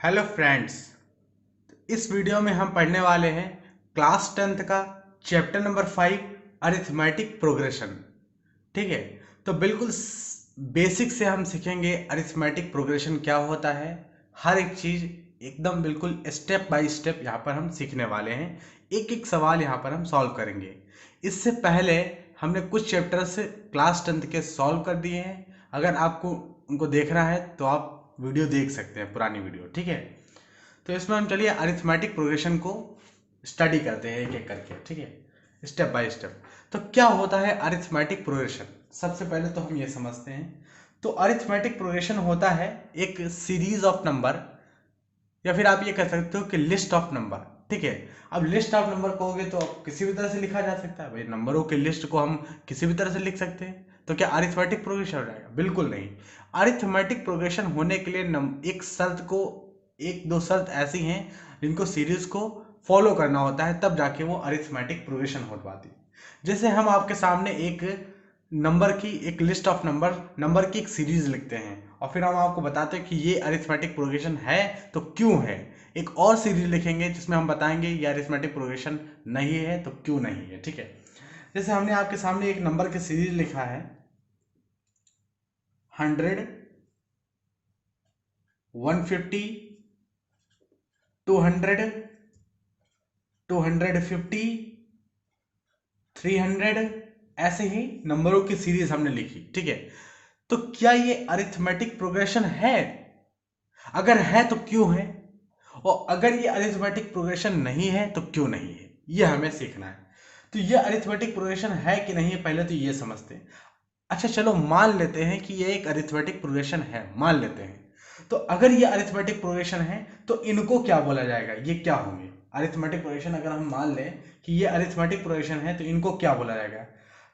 Hello friends, इस video में हम पढ़ने वाले हैं क्लास 10th का चैप्टर नंबर 5 अरिथमेटिक प्रोग्रेशन। ठीक है, तो बिल्कुल बेसिक से हम सीखेंगे अरिथमेटिक प्रोग्रेशन क्या होता है। हर एक चीज़ एकदम बिल्कुल स्टेप बाय स्टेप यहाँ पर हम सीखने वाले हैं। एक एक सवाल यहाँ पर हम सॉल्व करेंगे। इससे पहले हमने कुछ चैप्टर्स क्लास 10th के सॉल्व कर दिए हैं। अगर आपको उनको देखना है तो आप वीडियो देख सकते हैं, पुरानी वीडियो। ठीक है, तो इसमें हम चलिए अरिथमेटिक प्रोग्रेशन को स्टडी करते हैं एक एक करके। ठीक है, स्टेप बाय स्टेप। तो क्या होता है अरिथमेटिक प्रोग्रेशन, सबसे पहले तो हम ये समझते हैं। तो अरिथमेटिक प्रोग्रेशन होता है एक सीरीज ऑफ नंबर, या फिर आप ये कह सकते हो कि लिस्ट ऑफ नंबर। ठीक है, अब लिस्ट ऑफ नंबर कहोगे तो अब किसी भी तरह से लिखा जा सकता है। भाई, नंबरों की लिस्ट को हम किसी भी तरह से लिख सकते हैं, तो क्या अरिथमेटिक प्रोग्रेशन हो जाएगा? बिल्कुल नहीं। अरिथमेटिक प्रोग्रेशन होने के लिए एक शर्त को, एक दो शर्त ऐसी हैं जिनको सीरीज को फॉलो करना होता है, तब जाके वो अरिथमेटिक प्रोग्रेशन हो पाती है। जैसे हम आपके सामने एक नंबर की, एक लिस्ट ऑफ नंबर की एक सीरीज लिखते हैं और फिर हम आपको बताते हैं कि ये अरिथमेटिक प्रोग्रेशन है तो क्यों है। एक और सीरीज लिखेंगे जिसमें हम बताएंगे ये अरिथमेटिक प्रोग्रेशन नहीं है तो क्यों नहीं है। ठीक है, जैसे हमने आपके सामने एक नंबर की सीरीज लिखा है 100, 150, 200, 250, 300, ऐसे ही नंबरों की सीरीज हमने लिखी। ठीक है, तो क्या ये अरिथमेटिक प्रोग्रेशन है? अगर है तो क्यों है, और अगर ये अरिथमेटिक प्रोग्रेशन नहीं है तो क्यों नहीं है, ये हमें सीखना है। तो ये अरिथमेटिक प्रोग्रेशन है कि नहीं है, पहले तो ये समझते हैं। अच्छा चलो, मान लेते हैं कि ये एक अरिथमेटिक प्रोग्रेशन है, मान लेते हैं। तो अगर ये अरिथमेटिक प्रोग्रेशन है तो इनको क्या बोला जाएगा, ये क्या होंगे? अरिथमेटिक प्रोग्रेशन अगर हम मान लें कि ये अरिथमेटिक प्रोग्रेशन है तो इनको क्या बोला जाएगा?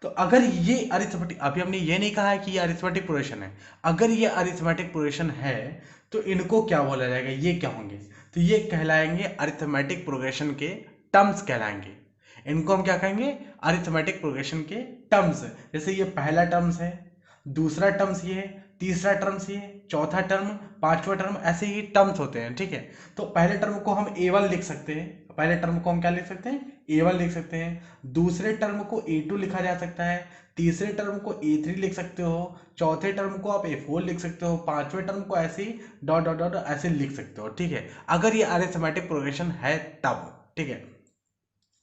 तो अगर ये अरिथमेटिक, अभी हमने ये नहीं कहा है कि ये अरिथमेटिक प्रोग्रेशन है, अगर ये अरिथमेटिक प्रोग्रेशन है तो इनको क्या बोला जाएगा, ये क्या होंगे? तो ये कहलाएंगे अरिथमेटिक प्रोग्रेशन के टर्म्स कहलाएंगे। इनको हम क्या कहेंगे? अरिथमेटिक प्रोग्रेशन के टर्म्स। जैसे ये पहला टर्म्स है, दूसरा टर्म्स ये है, तीसरा टर्म्स ये है, चौथा टर्म, पांचवा टर्म, ऐसे ही टर्म्स होते हैं। ठीक है, तो पहले टर्म को हम A1 लिख सकते हैं, पहले टर्म को हम क्या लिख सकते हैं? A1 लिख सकते हैं। दूसरे टर्म को A2 लिखा जा सकता है, तीसरे टर्म को A3 लिख सकते हो, चौथे टर्म को आप A4 लिख सकते हो, पांचवें टर्म को ऐसे ही डॉट डॉट डॉट ऐसे लिख सकते हो। ठीक है, अगर ये अरिथमेटिक प्रोग्रेशन है तब। ठीक है,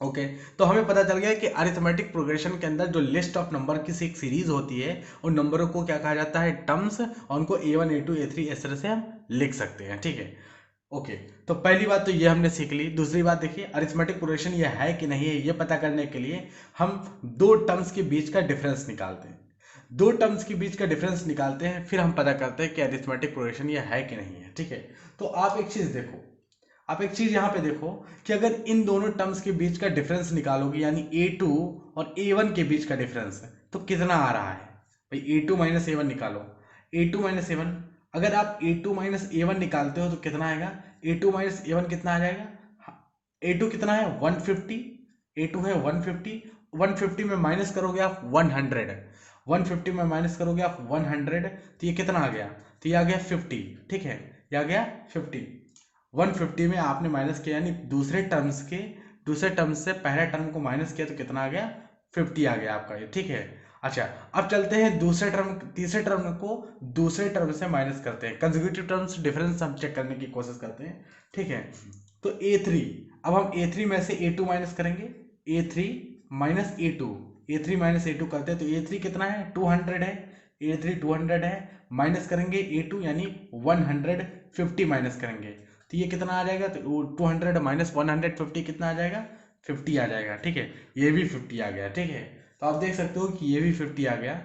ओके, तो हमें पता चल गया कि अरिथमेटिक प्रोग्रेशन के अंदर जो लिस्ट ऑफ नंबर की एक सीरीज होती है, उन नंबरों को क्या कहा जाता है? टर्म्स, और उनको A1 A2 A3 इस तरह से हम लिख सकते हैं। ठीक है, ओके, तो पहली बात तो ये हमने सीख ली। दूसरी बात देखिए, अरिथमेटिक प्रोग्रेशन ये है कि नहीं है, ये पता करने के लिए हम दो टर्म्स के बीच का डिफरेंस निकालते हैं। दो टर्म्स के बीच का डिफरेंस निकालते हैं, फिर हम पता करते हैं कि अरिथमेटिक प्रोग्रेशन ये है कि नहीं है। ठीक है, तो आप एक चीज देखो, आप एक चीज यहां पे देखो कि अगर इन दोनों टर्म्स के बीच का डिफरेंस निकालोगे, यानी A2 और A1 के बीच का डिफरेंस, तो कितना आ रहा है? भाई A2 माइनस A1 निकालो। A2 माइनस A1, अगर आप A2 माइनस A1 निकालते हो तो कितना आएगा? A2 माइनस A1 कितना आ जाएगा? A2 कितना है? 150। A2 है 150, 150 में माइनस करोगे आप 100, 150 में माइनस करोगे आप 100, तो ये कितना आ गया? तो ये आ गया 50। ठीक है, ये आ गया 50। 150 में आपने माइनस किया, यानी दूसरे टर्म्स से पहले टर्म को माइनस किया तो कितना आ गया? 50 आ गया आपका ये। ठीक है, अच्छा, अब चलते हैं तीसरे टर्म को दूसरे टर्म से माइनस करते हैं। कंसेक्यूटिव टर्म्स डिफरेंस हम चेक करने की कोशिश करते हैं। ठीक है, तो A3, अब हम A3 में से A2 माइनस करेंगे। A3 minus A2, A3 minus A2 करते हैं तो A3 कितना है? 200 है। A3 200 है, माइनस करेंगे A2 यानी 150 माइनस करेंगे तो ये कितना आ जाएगा? तो 200 माइनस 150 कितना आ जाएगा? 50 आ जाएगा। ठीक है, ये भी 50 आ गया। ठीक है, तो आप देख सकते हो कि ये भी 50 आ गया।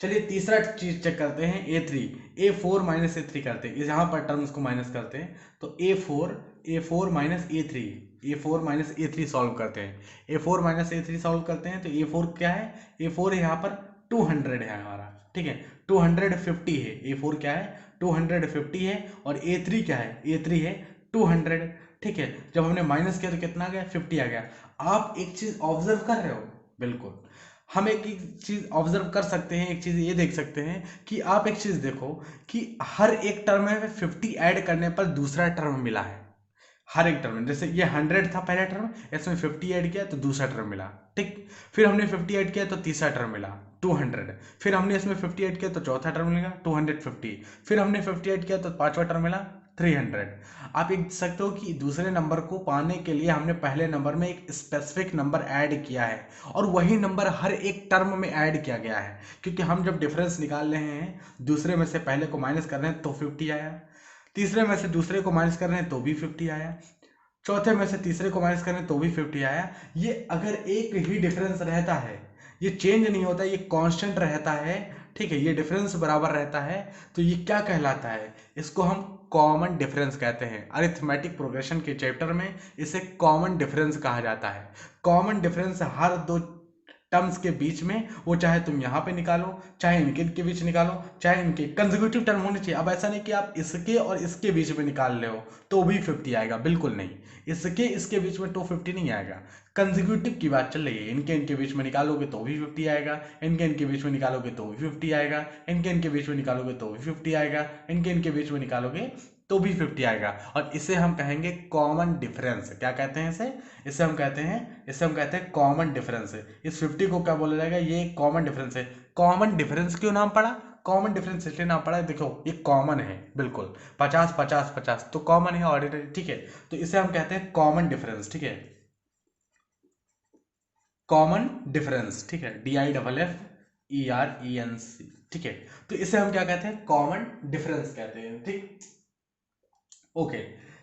चलिए तीसरा चीज चेक करते हैं, A3, A4 माइनस A3 करते हैं, यहाँ पर टर्म्स को माइनस करते हैं। तो A4 minus A3, A4 minus A3 solve करते हैं। A4 माइनस A3 सॉल्व करते हैं तो A4 क्या है? A4 यहाँ पर 200 है हमारा। ठीक है, 250 है। A4 क्या है? 250 है, और A3 क्या है? A3 है 200। ठीक है, जब हमने माइनस किया तो कितना आ गया? 50 आ गया। आप एक चीज ऑब्जर्व कर रहे हो? बिल्कुल, हम एक चीज ऑब्जर्व कर सकते हैं, एक चीज ये देख सकते हैं कि आप एक चीज देखो कि हर एक टर्म में 50 ऐड करने पर दूसरा टर्म मिला है। हर एक टर्म में, जैसे ये 100 था पहला टर्म, इसमें 50 ऐड किया तो दूसरा टर्म मिला, ठीक। फिर हमने 50 ऐड किया तो तीसरा टर्म मिला 200। फिर हमने इसमें 50 ऐड किया तो चौथा टर्म मिला 250। फिर हमने 50 ऐड किया तो पांचवा टर्म मिला 300। आप एक सकते हो कि दूसरे नंबर को पाने के लिए हमने पहले नंबर में एक स्पेसिफिक नंबर ऐड किया है और वही नंबर हर एक टर्म में ऐड किया गया है, क्योंकि हम जब डिफरेंस निकाल रहे हैं दूसरे में से पहले को माइनस कर रहे हैं तो 50 आया, तीसरे में से दूसरे को माइनस कर रहे हैं तो भी 50 आया, चौथे में से तीसरे को माइनस कर रहे हैं तो भी 50 आया। ये अगर एक ही डिफरेंस रहता है, ये चेंज नहीं होता, ये कांस्टेंट रहता है, ठीक है, ये डिफरेंस बराबर रहता है, तो ये क्या कहलाता है, इसको हम कॉमन डिफरेंस कहते हैं। अरिथमेटिक प्रोग्रेशन के चैप्टर में इसे कॉमन डिफरेंस कहा जाता है। कॉमन डिफरेंस हर दो टर्म्स के बीच में, वो चाहे तुम यहाँ पे निकालो, चाहे इनके बीच निकालो, चाहे इनके कंसेक्यूटिव टर्म होने चाहिए। अब ऐसा नहीं कि आप इसके और इसके बीच में निकाल रहे हो तो भी 50 आएगा, बिल्कुल नहीं। इसके बीच में तो 50 नहीं आएगा। कंसेक्यूटिव की बात चल रही है, इनके बीच में निकालोगे तो भी 50 आएगा, इनके बीच में निकालोगे तो भी 50 आएगा, इनके बीच में निकालोगे तो भी 50 आएगा, इनके बीच में निकालोगे तो भी 50 आएगा। और इसे हम कहेंगे कॉमन डिफरेंस। क्या कहते हैं इसे? इसे हम कहते हैं कॉमन डिफरेंस। इस 50 को क्या बोला जाएगा? ये कॉमन डिफरेंस है। कॉमन डिफरेंस क्यों नाम पड़ा? कॉमन डिफरेंस इसलिए नाम पड़ा है, देखो ये कॉमन है बिल्कुल, 50 50 50 तो कॉमन है ऑर्डिनरी, ठीक है, तो इसे हम कहते हैं कॉमन डिफरेंस, ठीक है, कॉमन डिफरेंस, ठीक है, DIFFERENC, ठीक है, तो इसे हम क्या कहते हैं? कॉमन डिफरेंस कहते हैं, ठीक। ओके,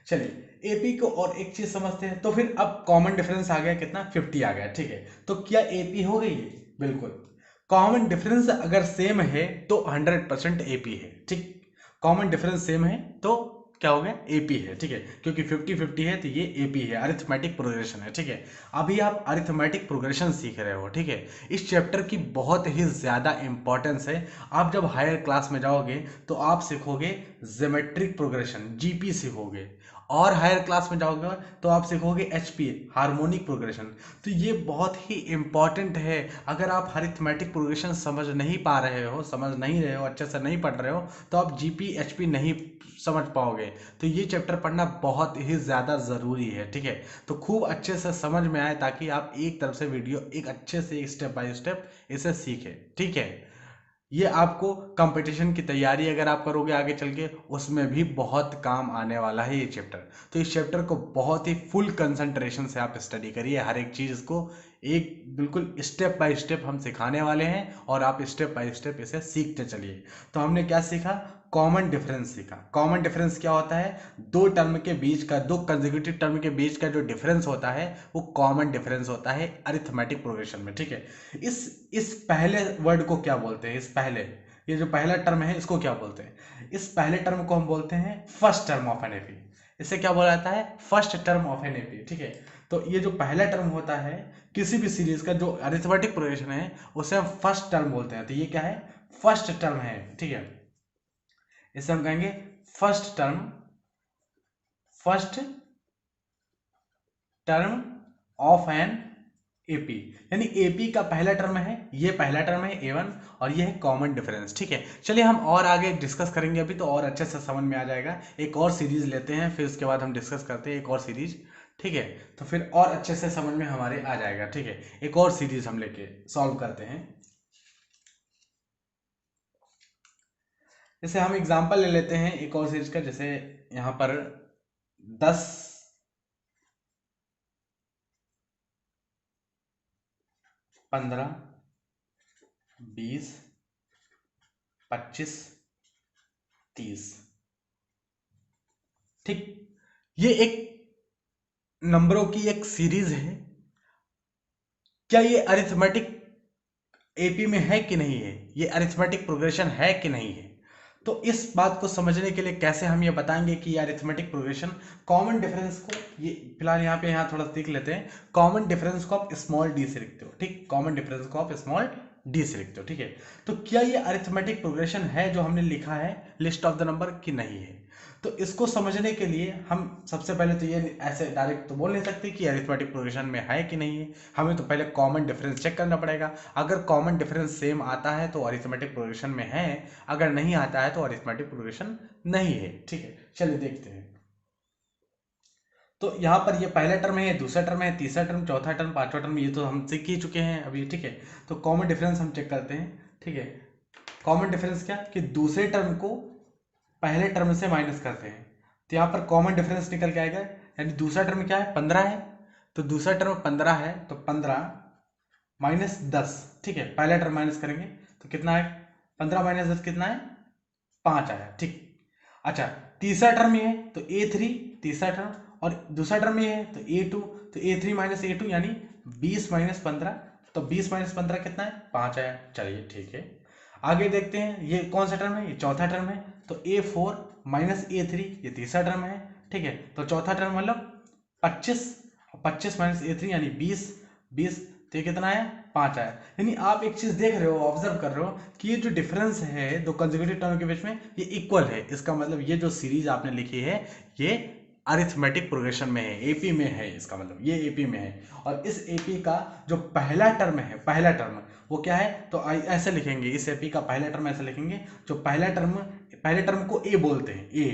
चलिए एपी को और एक चीज समझते हैं। तो फिर अब कॉमन डिफरेंस आ गया कितना? 50 आ गया, ठीक है, तो क्या एपी हो गई है? बिल्कुल। कॉमन डिफरेंस अगर सेम है तो 100% एपी है, ठीक। कॉमन डिफरेंस सेम है तो क्या हो गया? एपी है, ठीक है, क्योंकि 50-50 है तो ये एपी है, अरिथमेटिक प्रोग्रेशन है, ठीक है। अभी आप अरिथमेटिक प्रोग्रेशन सीख रहे हो, ठीक है। इस चैप्टर की बहुत ही ज्यादा इंपॉर्टेंस है। आप जब हायर क्लास में जाओगे तो आप सीखोगे ज्योमेट्रिक प्रोग्रेशन, जीपी सीखोगे, और हायर क्लास में जाओगे तो आप सीखोगे एचपी, हार्मोनिक प्रोग्रेशन। तो ये बहुत ही इंपॉर्टेंट है। अगर आप अरिथमेटिक प्रोग्रेशन समझ नहीं पा रहे हो, समझ नहीं रहे हो, अच्छे से नहीं पढ़ रहे हो, तो आप जीपी एचपी नहीं समझ पाओगे। तो ये चैप्टर पढ़ना बहुत ही ज़्यादा ज़रूरी है, ठीक है। तो खूब अच्छे से समझ में आए ताकि आप एक तरफ से वीडियो एक अच्छे से स्टेप बाय स्टेप इसे सीखें, ठीक है। ये आपको कंपटीशन की तैयारी अगर आप करोगे आगे चल के, उसमें भी बहुत काम आने वाला है ये चैप्टर। तो इस चैप्टर को बहुत ही फुल कंसंट्रेशन से आप स्टडी करिए, हर एक चीज़ को एक बिल्कुल स्टेप बाय स्टेप हम सिखाने वाले हैं और आप स्टेप बाय स्टेप इसे सीखते चलिए। तो हमने क्या सीखा? कॉमन डिफरेंस सीखा। कॉमन डिफरेंस क्या होता है? दो टर्म के बीच का, दो कंसेक्यूटिव टर्म के बीच का जो डिफरेंस होता है वो कॉमन डिफरेंस होता है अरिथमेटिक प्रोग्रेशन में, ठीक है। इस पहले वर्ड को क्या बोलते हैं? इस पहले, ये जो पहला टर्म है इसको क्या बोलते हैं? इस पहले टर्म को हम बोलते हैं first term of an AP. इसे क्या बोला जाता है? First term of an AP, ठीक है। तो ये जो पहला टर्म होता है किसी भी सीरीज का, जो अरिथमेटिक प्रोग्रेशन है, उसे हम फर्स्ट टर्म बोलते हैं। तो ये क्या है? फर्स्ट टर्म है, ठीक है। इसे हम कहेंगे first term, first term of an AP. यानी एपी का पहला टर्म है, ये पहला टर्म है A1 और ये है कॉमन डिफरेंस, ठीक है। चलिए हम और आगे डिस्कस करेंगे, अभी तो और अच्छे से समझ में आ जाएगा। एक और सीरीज लेते हैं, फिर उसके बाद हम डिस्कस करते हैं एक और सीरीज, ठीक है। तो फिर और अच्छे से समझ में हमारे आ जाएगा, ठीक है। एक और सीरीज हम लेके सॉल्व करते हैं। जैसे हम एग्जांपल ले लेते हैं एक और सीरीज का, जैसे यहाँ पर 10 15 20 25 30, ठीक। ये एक नंबरों की एक सीरीज है। क्या ये अरिथमेटिक एपी में है कि नहीं है? ये अरिथमेटिक प्रोग्रेशन है कि नहीं है? तो इस बात को समझने के लिए कैसे हम ये बताएंगे कि ये अरिथमेटिक प्रोग्रेशन, कॉमन डिफरेंस को, ये फिलहाल यहाँ पे थोड़ा सीख लेते हैं। कॉमन डिफरेंस को आप स्मॉल डी से लिखते हो, ठीक। कॉमन डिफरेंस को आप स्मॉल डी से लिखते हो, ठीक है। तो क्या ये अरिथमेटिक प्रोग्रेशन है जो हमने लिखा है लिस्ट ऑफ द नंबर की नहीं है? तो इसको समझने के लिए हम सबसे पहले तो ये ऐसे डायरेक्ट तो बोल नहीं सकते कि अरिथमेटिक प्रोग्रेशन में है कि नहीं है, हमें तो पहले कॉमन डिफरेंस चेक करना पड़ेगा। अगर कॉमन डिफरेंस सेम आता है तो अरिथमेटिक प्रोग्रेशन में है, अगर नहीं आता है तो अरिथमेटिक प्रोग्रेशन नहीं है, ठीक है। चलिए देखते हैं। तो यहाँ पर ये पहला टर्म है, दूसरा टर्म है, तीसरा टर्म, चौथा टर्म, पांचवा टर्म, ये तो हम सीख ही चुके हैं अभी, ठीक है। तो कॉमन डिफरेंस हम चेक करते हैं, ठीक है। कॉमन डिफरेंस क्या कि दूसरे टर्म को पहले टर्म से माइनस करते हैं, तो यहाँ पर कॉमन डिफरेंस निकल के आएगा, यानी दूसरा टर्म क्या है 15 है, तो दूसरा टर्म 15 है तो 15 माइनस 10, ठीक है। पहला टर्म माइनस करेंगे तो कितना है, 15 माइनस 10 कितना है, 5 आया, ठीक। अच्छा, तीसरा टर्म ये है तो a3 तीसरा टर्म, और दूसरा टर्म ये है तो a2, तो a3 माइनस a2 यानी 20 माइनस 15, तो 20 माइनस 15 कितना है, 5 आया। चलिए ठीक है, आगे देखते हैं ये कौन सा टर्म है, ये चौथा टर्म है, तो a4 माइनस a3 ये तीसरा टर्म है, ठीक है। तो चौथा टर्म मतलब 25, 25 माइनस a3 यानी 20, 20 तो ये कितना आया, 5 आया। यानी आप एक चीज देख रहे हो, ऑब्जर्व कर रहे हो कि ये जो डिफरेंस है दो कंसेक्यूटिव टर्म के बीच में ये इक्वल है। इसका मतलब ये जो सीरीज आपने लिखी है ये अरिथमेटिक प्रोग्रेशन में है, एपी में है, इसका मतलब ये एपी में है। और इस एपी का जो पहला टर्म है, पहला टर्म वो क्या है, तो ऐसे लिखेंगे, इस एपी का पहला टर्म ऐसे लिखेंगे, जो पहला टर्म, पहले टर्म को ए बोलते हैं, ए,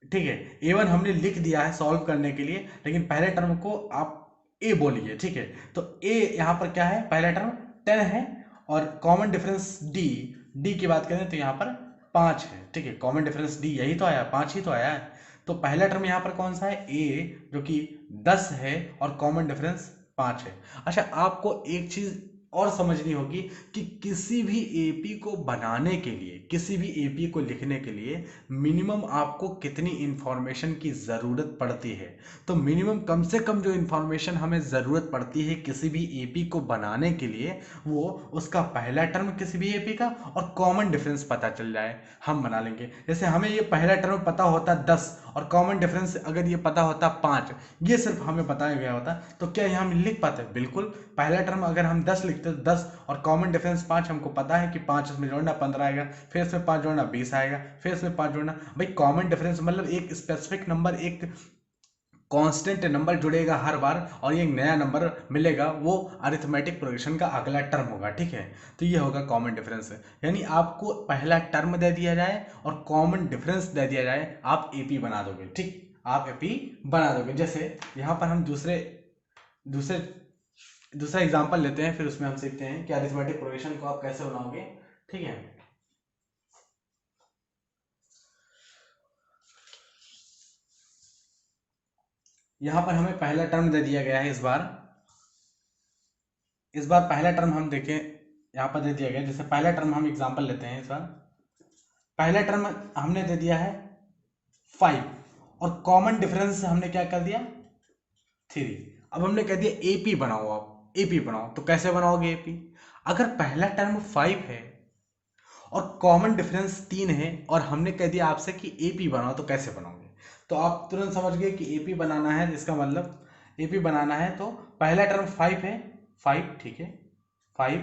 ठीक है। A1 हमने लिख दिया है सॉल्व करने के लिए, लेकिन पहले टर्म को आप ए बोलिए, ठीक है। तो ए यहाँ पर क्या है, पहला टर्म 10 है, और कॉमन डिफरेंस डी की बात करें तो यहाँ पर 5 है, ठीक है। कॉमन डिफरेंस डी यही तो आया, 5 ही तो आया है। तो पहला टर्म यहाँ पर कौन सा है, ए, जो कि 10 है, और कॉमन डिफरेंस 5 है। अच्छा, आपको एक चीज और समझनी होगी कि किसी भी एपी को बनाने के लिए, किसी भी एपी को लिखने के लिए मिनिमम आपको कितनी इंफॉर्मेशन की ज़रूरत पड़ती है। तो मिनिमम कम से कम जो इंफॉर्मेशन हमें ज़रूरत पड़ती है किसी भी एपी को बनाने के लिए, वो उसका पहला टर्म किसी भी एपी का और कॉमन डिफरेंस पता चल जाए, हम बना लेंगे। जैसे हमें ये पहला टर्म पता होता 10 और कॉमन डिफरेंस अगर ये पता होता 5, ये सिर्फ हमें बताया गया होता, तो क्या ये हम लिख पाते? बिल्कुल। पहला टर्म अगर हम 10 लिखते तो 10 और कॉमन डिफरेंस 5, हमको पता है कि 5 इसमें जोड़ना 15 आएगा, फिर इसमें 5 जोड़ना 20 आएगा, फिर इसमें 5 जोड़ना, भाई कॉमन डिफरेंस मतलब एक स्पेसिफिक नंबर, एक कांस्टेंट नंबर जुड़ेगा हर बार और ये एक नया नंबर मिलेगा, वो अरिथमेटिक प्रोग्रेशन का अगला टर्म होगा, ठीक है। तो ये होगा कॉमन डिफरेंस, यानी आपको पहला टर्म दे दिया जाए और कॉमन डिफरेंस दे दिया जाए, आप एपी बना दोगे, ठीक, आप एपी बना दोगे। जैसे यहाँ पर हम दूसरा एग्जांपल लेते हैं, फिर उसमें हम सीखते हैं कि अरिथमेटिक प्रोग्रेशन को आप कैसे बनाओगे, ठीक है। यहां पर हमें पहला टर्म दे दिया गया है, इस बार पहला टर्म हम देखें, यहां पर दे दिया गया, जैसे पहला टर्म हम एग्जांपल लेते हैं, इस बार पहला टर्म हमने दे दिया है 5 और कॉमन डिफरेंस हमने क्या कर दिया 3। अब हमने कह दिया एपी बनाओ, आप एपी बनाओ, तो कैसे बनाओगे एपी? अगर पहला टर्म 5 है और कॉमन डिफरेंस 3 है और हमने कह दिया आपसे कि एपी बनाओ, तो कैसे बनाओगे? तो आप तुरंत समझ गए कि एपी बनाना है, जिसका मतलब एपी बनाना है तो पहला टर्म 5 है, 5, ठीक है, 5।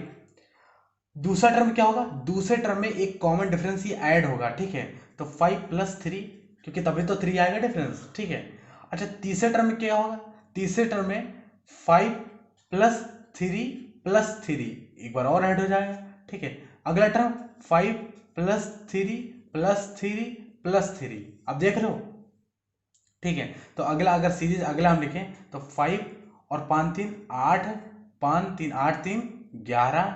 दूसरा टर्म क्या होगा, दूसरे टर्म में एक कॉमन डिफरेंस ही ऐड होगा, ठीक है। तो 5 प्लस 3, क्योंकि तभी तो 3 आएगा डिफरेंस, ठीक है। अच्छा, तीसरे टर्म में क्या होगा, तीसरे टर्म में 5 प्लस 3 प्लस 3 एक बार और ऐड हो जाएगा, ठीक है। अगला टर्म 5 प्लस 3 प्लस 3 प्लस 3, अब देख रहे हो, ठीक है। तो अगला अगर सीरीज अगला हम लिखें तो 5 और 5 3 8, 5 3 8 3 11,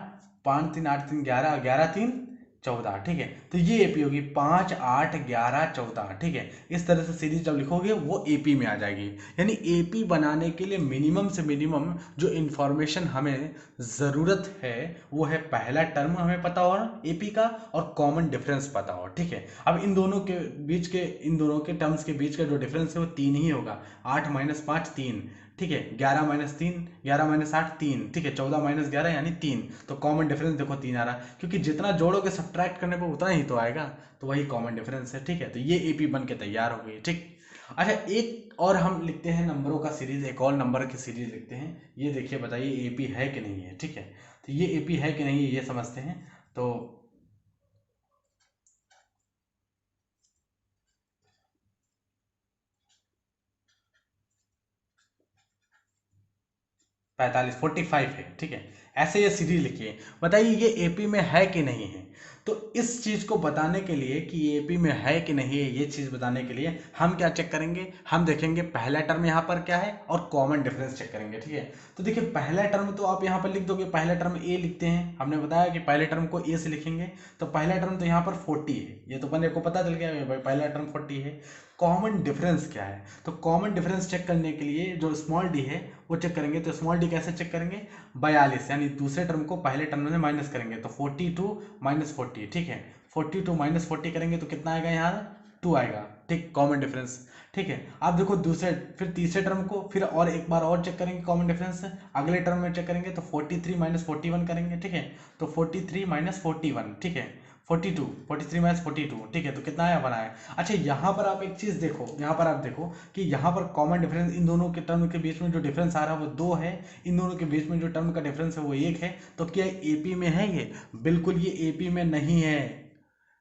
5 3 8 3 11, 11 3 14, ठीक है। तो ये एपी होगी 5 8 11 14, ठीक है। इस तरह से सीरीज जब लिखोगे वो एपी में आ जाएगी। यानी एपी बनाने के लिए मिनिमम से मिनिमम जो इंफॉर्मेशन हमें ज़रूरत है वो है पहला टर्म हमें पता हो एपी का और कॉमन डिफरेंस पता हो, ठीक है। अब इन दोनों के टर्म्स के बीच का जो डिफरेंस है वो 3 ही होगा, 8 माइनस 5 3, ठीक है। 11 माइनस 3, 11 माइनस 8 3, ठीक है। 14 माइनस 11 यानी 3, तो कॉमन डिफरेंस देखो 3 आ रहा, क्योंकि जितना जोड़ोगे सब्ट्रैक्ट करने पर उतना ही तो आएगा, तो वही कॉमन डिफरेंस है, ठीक है। तो ये एपी बन के तैयार हो गई, ठीक। अच्छा, एक और हम लिखते हैं नंबरों का सीरीज, एक और नंबर की सीरीज लिखते हैं, ये देखिए बताइए एपी है कि नहीं है, ठीक है। तो तो ये एपी है कि नहीं ये समझते हैं। तो 45 है, ठीक है। ऐसे ये सीरीज लिखिए, बताइए ये एपी में है कि नहीं है। तो इस चीज को बताने के लिए कि ये एपी में है कि नहीं है, ये चीज बताने के लिए हम क्या चेक करेंगे, हम देखेंगे पहला टर्म यहाँ पर क्या है और कॉमन डिफरेंस चेक करेंगे, ठीक है। तो देखिए पहला टर्म तो आप यहाँ पर लिख दोगे, पहला टर्म ए लिखते हैं, हमने बताया कि पहले टर्म को ए से लिखेंगे। तो पहला टर्म तो यहाँ पर 40 है, ये तो बंदे को पता चल गया भाई पहला टर्म 40 है। कॉमन डिफरेंस क्या है, तो कॉमन डिफरेंस चेक करने के लिए जो स्मॉल डी है वो चेक करेंगे। तो स्मॉल डी कैसे चेक करेंगे, 42, यानी दूसरे टर्म को पहले टर्म में माइनस करेंगे, तो 42 माइनस 40, ठीक है। 42 माइनस 40 करेंगे तो कितना आएगा, यहाँ 2 आएगा, ठीक, कॉमन डिफरेंस, ठीक है। आप देखो दूसरे फिर तीसरे टर्म को फिर और एक बार और चेक करेंगे कॉमन डिफरेंस, अगले टर्म में चेक करेंगे तो 43 माइनस 41 करेंगे, ठीक है। तो 43 माइनस 41, ठीक है, 42, 43 माइनस 42, ठीक है। तो कितना आया, 1 आया। अच्छा यहाँ पर आप एक चीज देखो, यहाँ पर आप देखो कि यहाँ पर कॉमन डिफरेंस इन दोनों के टर्म के बीच में जो डिफरेंस आ रहा है वो 2 है, इन दोनों के बीच में जो टर्म का डिफरेंस है वो 1 है। तो क्या एपी में है ये, बिल्कुल ये एपी में नहीं है,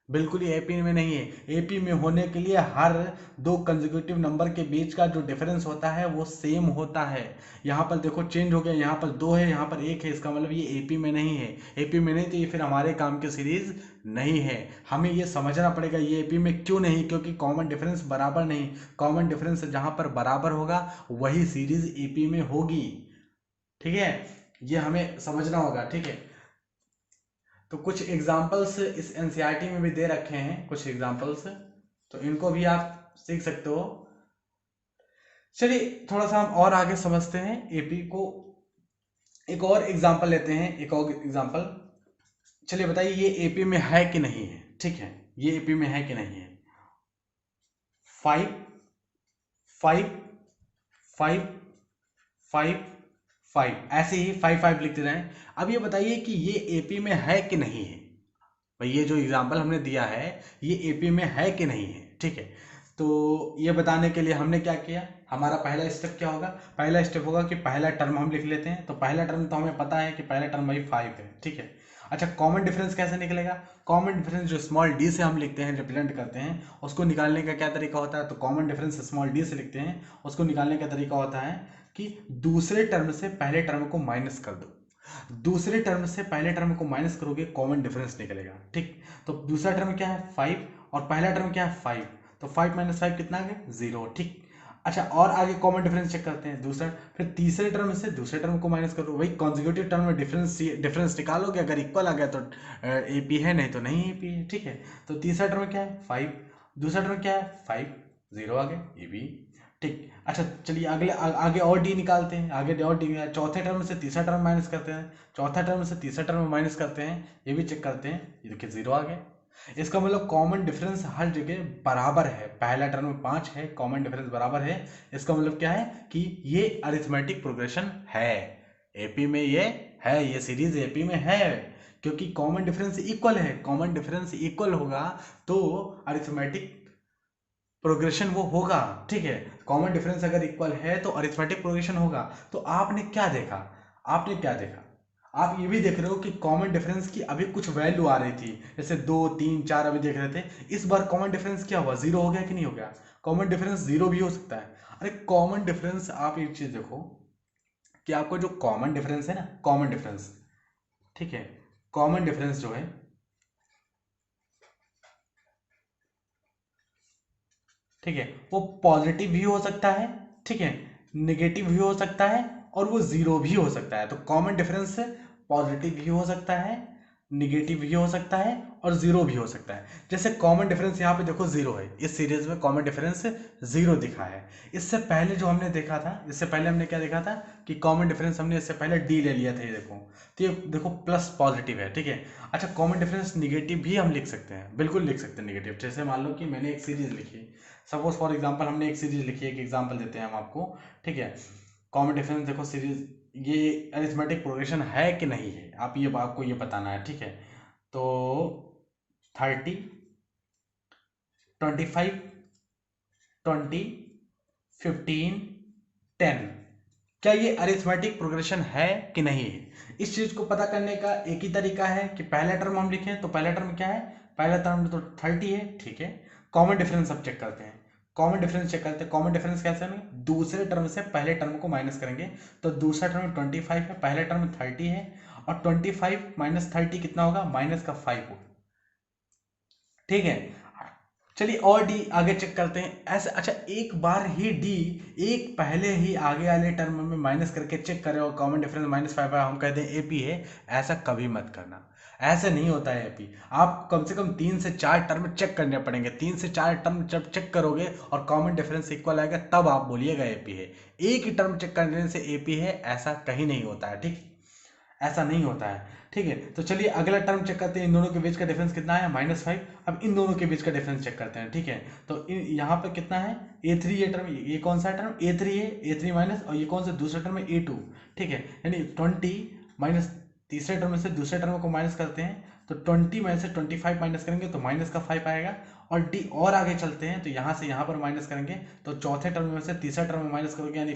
बिल्कुल ये एपी में नहीं है। एपी में होने के लिए हर दो कंसेक्यूटिव नंबर के बीच का जो डिफरेंस होता है वो सेम होता है। यहाँ पर देखो चेंज हो गया, यहाँ पर 2 है, यहाँ पर 1 है, इसका मतलब ये एपी में नहीं है। एपी में नहीं तो ये फिर हमारे काम की सीरीज नहीं है। हमें ये समझना पड़ेगा ये एपी में क्यों नहीं, क्योंकि कॉमन डिफरेंस बराबर नहीं। कॉमन डिफरेंस जहाँ पर बराबर होगा वही सीरीज एपी में होगी, ठीक है। ये हमें समझना होगा, ठीक है। तो कुछ एग्जाम्पल्स इस एनसीईआरटी में भी दे रखे हैं, कुछ एग्जाम्पल्स, तो इनको भी आप सीख सकते हो। चलिए थोड़ा सा हम और आगे समझते हैं एपी को, एक और एग्जाम्पल लेते हैं, एक और एग्जाम्पल। चलिए बताइए ये एपी में है कि नहीं है, ठीक है, ये एपी में है कि नहीं है। 5 5 5 5 5, ऐसे ही 5 5 लिखते रहें। अब ये बताइए कि ये एपी में है कि नहीं है। भाई ये जो एग्जाम्पल हमने दिया है ये एपी में है कि नहीं है, ठीक है। तो ये बताने के लिए हमने क्या किया, हमारा पहला स्टेप क्या होगा, पहला स्टेप होगा कि पहला टर्म हम लिख लेते हैं। तो पहला टर्म तो हमें पता है कि पहला टर्म भाई 5 है, ठीक है। अच्छा कॉमन डिफरेंस कैसे निकलेगा, कॉमन डिफरेंस जो स्मॉल डी से हम लिखते हैं, रिप्रेजेंट करते हैं, उसको निकालने का क्या तरीका होता है। तो कॉमन डिफरेंस स्मॉल डी से लिखते हैं, उसको निकालने का तरीका होता है कि दूसरे टर्म से पहले टर्म को माइनस कर दो, दूसरे टर्म से पहले टर्म को माइनस करोगे कॉमन डिफरेंस निकलेगा, ठीक। तो दूसरा टर्म क्या है 5 और पहला टर्म क्या है 5, तो 5 माइनस 5 कितना आ गया 0, ठीक। अच्छा और आगे कॉमन डिफरेंस चेक करते हैं दूसरा, फिर तीसरे टर्म से दूसरे टर्म को माइनस करो, वही कॉन्जिक्यूटिव टर्म में डिफरेंस निकालोगे, अगर इक्वल आ गया तो एपी है, नहीं तो नहीं एपी है, ठीक है। तो तीसरा टर्म क्या है 5, दूसरा टर्म क्या है 5, 0 आ गया एपी, ठीक। अच्छा चलिए आगे और डी निकालते हैं, आगे और डी, चौथे टर्म से तीसरा टर्म माइनस करते हैं, चौथा टर्म से तीसरा टर्म माइनस करते हैं, ये भी चेक करते हैं, ये देखिए 0 आ गया। इसका मतलब कॉमन डिफरेंस हर जगह बराबर है, पहला टर्म में 5 है, कॉमन डिफरेंस बराबर है। इसका मतलब क्या है कि ये अरिथमेटिक प्रोग्रेशन है, एपी में ये है, ये सीरीज एपी में है, क्योंकि कॉमन डिफरेंस इक्वल है। कॉमन डिफरेंस इक्वल होगा तो अरिथमेटिक प्रोग्रेशन वो होगा, ठीक है। कॉमन डिफरेंस अगर इक्वल है तो अरिथमेटिक प्रोग्रेशन होगा। तो आपने क्या देखा, आपने क्या देखा, आप ये भी देख रहे हो कि कॉमन डिफरेंस की अभी कुछ वैल्यू आ रही थी, जैसे 2 3 4 अभी देख रहे थे, इस बार कॉमन डिफरेंस क्या हुआ, 0 हो गया कि नहीं हो गया। कॉमन डिफरेंस 0 भी हो सकता है। अरे कॉमन डिफरेंस आप एक चीज देखो कि आपको जो कॉमन डिफरेंस है ना, कॉमन डिफरेंस, ठीक है, कॉमन डिफरेंस जो है, ठीक है, वो पॉजिटिव भी हो सकता है, ठीक है, नेगेटिव भी हो सकता है और वो जीरो भी हो सकता है। तो कॉमन डिफरेंस पॉजिटिव भी हो सकता है, निगेटिव भी हो सकता है और जीरो भी हो सकता है। जैसे कॉमन डिफरेंस यहाँ पे देखो जीरो है, इस सीरीज में कॉमन डिफरेंस जीरो दिखा है। इससे पहले जो हमने देखा था, इससे पहले हमने क्या देखा था कि कॉमन डिफरेंस हमने इससे पहले डी ले लिया था, ये देखो, तो ये देखो प्लस पॉजिटिव है, ठीक है। अच्छा कॉमन डिफरेंस निगेटिव भी हम लिख सकते हैं, बिल्कुल लिख सकते हैं निगेटिव। जैसे मान लो कि मैंने एक सीरीज लिखी, सपोज फॉर एग्जांपल हमने एक सीरीज लिखी है, एक एग्जांपल देते हैं हम आपको, ठीक है। कॉमन डिफरेंस देखो सीरीज, ये अरिथमेटिक प्रोग्रेशन है कि नहीं है, आप ये आपको ये बताना है, ठीक है। तो 30 25 20 15 10, क्या ये अरिथमेटिक प्रोग्रेशन है कि नहीं है। इस चीज को पता करने का एक ही तरीका है कि पहला टर्म हम लिखें, तो पहला टर्म क्या है, पहला टर्म तो 30 है, ठीक है। कॉमन डिफरेंस अब चेक करते हैं, कॉमन डिफरेंस चेक करते हैं। कॉमन डिफरेंस कैसे हमें, दूसरे टर्म से पहले टर्म को माइनस करेंगे, तो दूसरा टर्म 25 है, पहला टर्म 30 है, और 25 माइनस 30 कितना होगा, माइनस का 5 होगा, ठीक है। चलिए और डी आगे चेक करते हैं ऐसे। अच्छा, एक बार ही डी एक पहले ही आगे वाले टर्म में माइनस करके चेक करें और कॉमन डिफरेंस -5 है, हम कहते हैं एपी है, ऐसा कभी मत करना। ऐसे नहीं होता है एपी। आप कम से कम 3 से 4 टर्म चेक करने पड़ेंगे, 3 से 4 टर्म जब चेक करोगे और कॉमन डिफरेंस इक्वल आएगा तब आप बोलिएगा एपी है। एक ही टर्म चेक करने से एपी है ऐसा कहीं नहीं होता है, ठीक, ऐसा नहीं होता है, ठीक है। तो चलिए अगला टर्म चेक करते हैं, इन दोनों के बीच का डिफरेंस कितना है, -5। अब इन दोनों के बीच का डिफरेंस चेक करते हैं, ठीक है। तो यहाँ पे कितना है, a3, ये टर्म, ये कौन सा टर्म, a3 है, a3 माइनस, और ये कौन सा दूसरा टर्म है, a2, ठीक है। यानी 20 माइनस, तीसरे टर्म से दूसरे टर्म को माइनस करते हैं, तो 20 में से 25 माइनस करेंगे तो माइनस का 5 आएगा। और डी और आगे चलते हैं, तो यहाँ से यहाँ पर माइनस करेंगे, तो चौथे टर्म में से तीसरा टर्म में माइनस करोगे, यानी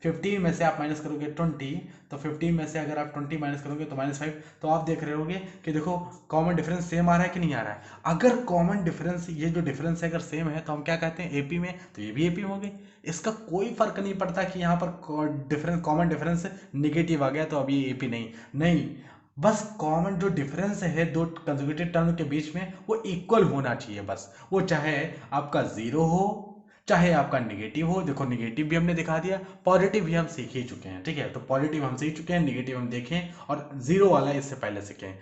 15 में से आप माइनस करोगे 20, तो 15 में से अगर आप 20 माइनस करोगे तो -5। तो आप देख रहे होगे कि देखो कॉमन डिफरेंस सेम आ रहा है कि नहीं आ रहा है। अगर कॉमन डिफरेंस, ये जो डिफरेंस है अगर सेम है तो हम क्या कहते हैं, एपी में, तो ये भी एपी में हो गई। इसका कोई फर्क नहीं पड़ता कि यहाँ पर डिफरेंस, कॉमन डिफरेंस निगेटिव आ गया तो अब ये एपी नहीं, नहीं, बस कॉमन जो डिफरेंस है दो कंसेक्यूटिव टर्म के बीच में वो इक्वल होना चाहिए बस। वो चाहे आपका 0 हो, चाहे आपका निगेटिव हो। देखो निगेटिव भी हमने दिखा दिया, पॉजिटिव भी हम सीख ही चुके हैं, ठीक है। तो पॉजिटिव हम सीख चुके हैं, निगेटिव हम देखें, और 0 वाला इससे पहले सीखें।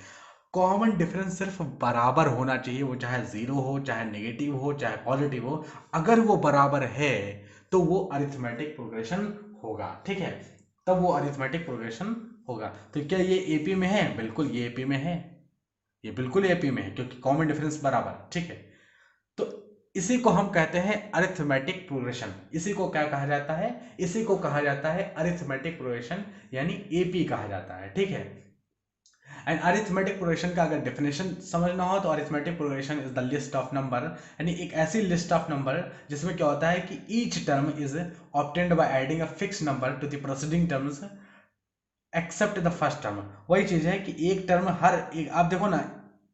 कॉमन डिफरेंस सिर्फ बराबर होना चाहिए, वो चाहे 0 हो, चाहे निगेटिव हो, चाहे पॉजिटिव हो। अगर वो बराबर है तो वो अरिथमेटिक प्रोग्रेशन होगा, ठीक है, तब वो अरिथमेटिक प्रोग्रेशन होगा। तो क्या ये एपी में है, बिल्कुल ये एपी में है, ये बिल्कुल एपी में है, क्योंकि कॉमन डिफरेंस बराबर, ठीक है। तो इसी को हम कहते हैं अरिथमेटिक प्रोग्रेशन। इसी को क्या कहा जाता है, इसी को कहा जाता है अरिथमेटिक प्रोग्रेशन, यानी एपी कहा जाता है, ठीक है। एंड अरिथमेटिक प्रोग्रेशन का अगर डेफिनेशन समझना हो तो arithmetic progression is the list of number, यानी एक ऐसी लिस्ट ऑफ नंबर जिसमें क्या होता है कि each term is obtained by adding a fix number to the proceeding terms except the first term. वही चीज है कि एक टर्म, हर एक, आप देखो ना,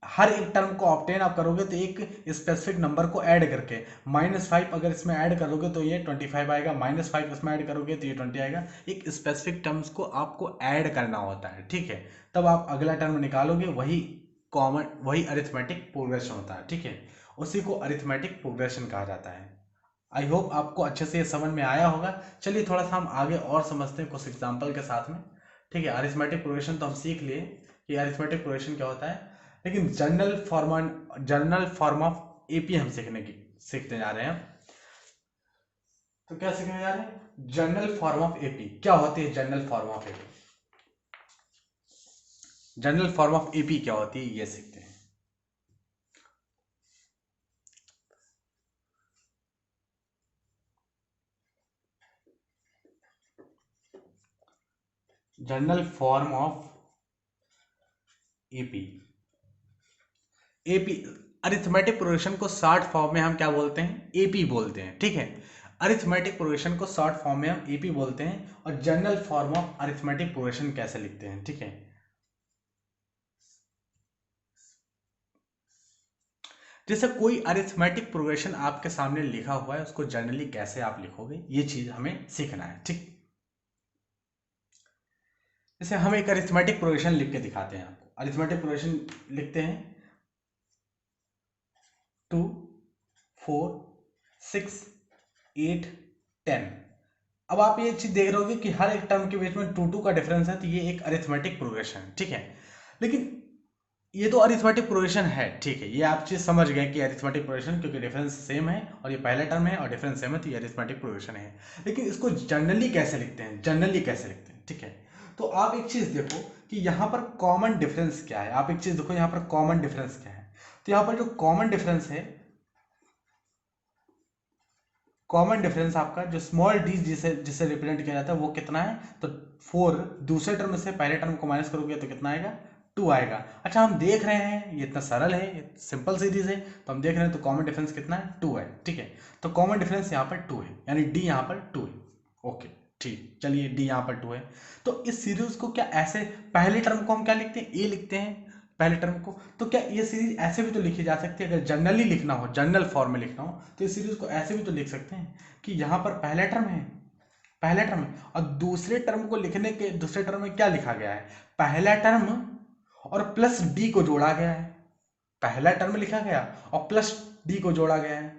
हर एक टर्म को ऑब्टेन आप करोगे तो एक स्पेसिफिक नंबर को ऐड करके, -5 अगर इसमें ऐड करोगे तो ये 25 आएगा, -5 इसमें ऐड करोगे तो ये 20 आएगा। एक स्पेसिफिक टर्म्स को आपको ऐड करना होता है, ठीक है, तब आप अगला टर्म निकालोगे, वही कॉमन, वही अरिथमेटिक प्रोग्रेशन होता है, ठीक है। उसी को अरिथमेटिक प्रोग्रेशन कहा जाता है। आई होप आपको अच्छे से ये समझ में आया होगा। चलिए थोड़ा सा हम आगे और समझते हैं कुछ एग्जाम्पल के साथ में, ठीक है। अरिथमेटिक प्रोग्रेशन तो हम सीख लिए कि अरिथमेटिक प्रोग्रेशन क्या होता है, लेकिन जनरल फॉर्म ऑफ एपी हम सीखते जा रहे हैं। तो क्या सीखने जा रहे हैं, जनरल फॉर्म ऑफ एपी क्या होती है, general form of AP, general form of AP क्या होती है ये सीखते हैं। General form of AP, AP, arithmetic progression को शॉर्ट फॉर्म में हम क्या बोलते हैं, एपी बोलते हैं, ठीक है। अरिथमेटिक प्रोग्रेशन को शॉर्ट फॉर्म में हम एपी बोलते हैं, और general form of arithmetic progression कैसे लिखते हैं, ठीक है। जैसे कोई अरिथमेटिक प्रोग्रेशन आपके सामने लिखा हुआ है, उसको जनरली कैसे आप लिखोगे, ये चीज हमें सीखना है, ठीक। जैसे हम एक अरिथमेटिक प्रोग्रेशन लिख के दिखाते हैं आपको। अरिथमेटिक प्रोग्रेशन लिखते हैं 2 4 6 8 10। अब आप ये चीज देख रहे होगे कि हर एक टर्म के बीच में 2 का डिफरेंस है, तो ये एक अरिथमेटिक प्रोग्रेशन है, ठीक है। लेकिन ये तो अरिथमेटिक प्रोग्रेशन है, ठीक है, ये आप चीज समझ गए कि अरिथमेटिक प्रोग्रेशन, क्योंकि डिफरेंस सेम है और ये पहला टर्म है और डिफरेंस सेम है, तो ये अरिथमेटिक प्रोग्रेशन है। लेकिन इसको जनरली कैसे लिखते हैं, जनरली कैसे लिखते हैं, ठीक है। तो आप एक चीज देखो कि यहाँ पर कॉमन डिफरेंस क्या है, आप एक चीज देखो यहाँ पर कॉमन डिफरेंस क्या है। तो यहाँ पर जो कॉमन डिफरेंस है, कॉमन डिफरेंस आपका जो स्मॉल डी जिसे जिसे रिप्रेजेंट किया जाता है वो कितना है, तो 4, दूसरे टर्म से पहले टर्म को माइनस करोगे तो कितना आएगा, 2 आएगा। अच्छा, हम देख रहे हैं ये इतना सरल है, ये सिंपल सीरीज है, तो हम देख रहे हैं तो कॉमन डिफरेंस कितना है, 2 है, ठीक है। तो कॉमन डिफरेंस यहाँ पर 2 है, यानी डी यहाँ पर 2 है, ओके। ठीक, चलिए डी यहाँ पर 2 है। तो इस सीरीज को क्या ऐसे, पहले टर्म को हम क्या लिखते हैं, ए लिखते हैं पहले टर्म को, तो क्या ये सीरीज ऐसे भी तो लिखी जा सकती है, अगर जनरली लिखना हो, जनरल फॉर्म में लिखना हो, तो इस सीरीज को ऐसे भी तो लिख सकते हैं कि यहाँ पर पहला टर्म है, पहला टर्म है, और दूसरे टर्म को लिखने के, दूसरे टर्म में क्या लिखा गया है, पहला टर्म और प्लस डी को जोड़ा गया है, पहला टर्म लिखा गया और प्लस डी को जोड़ा गया है।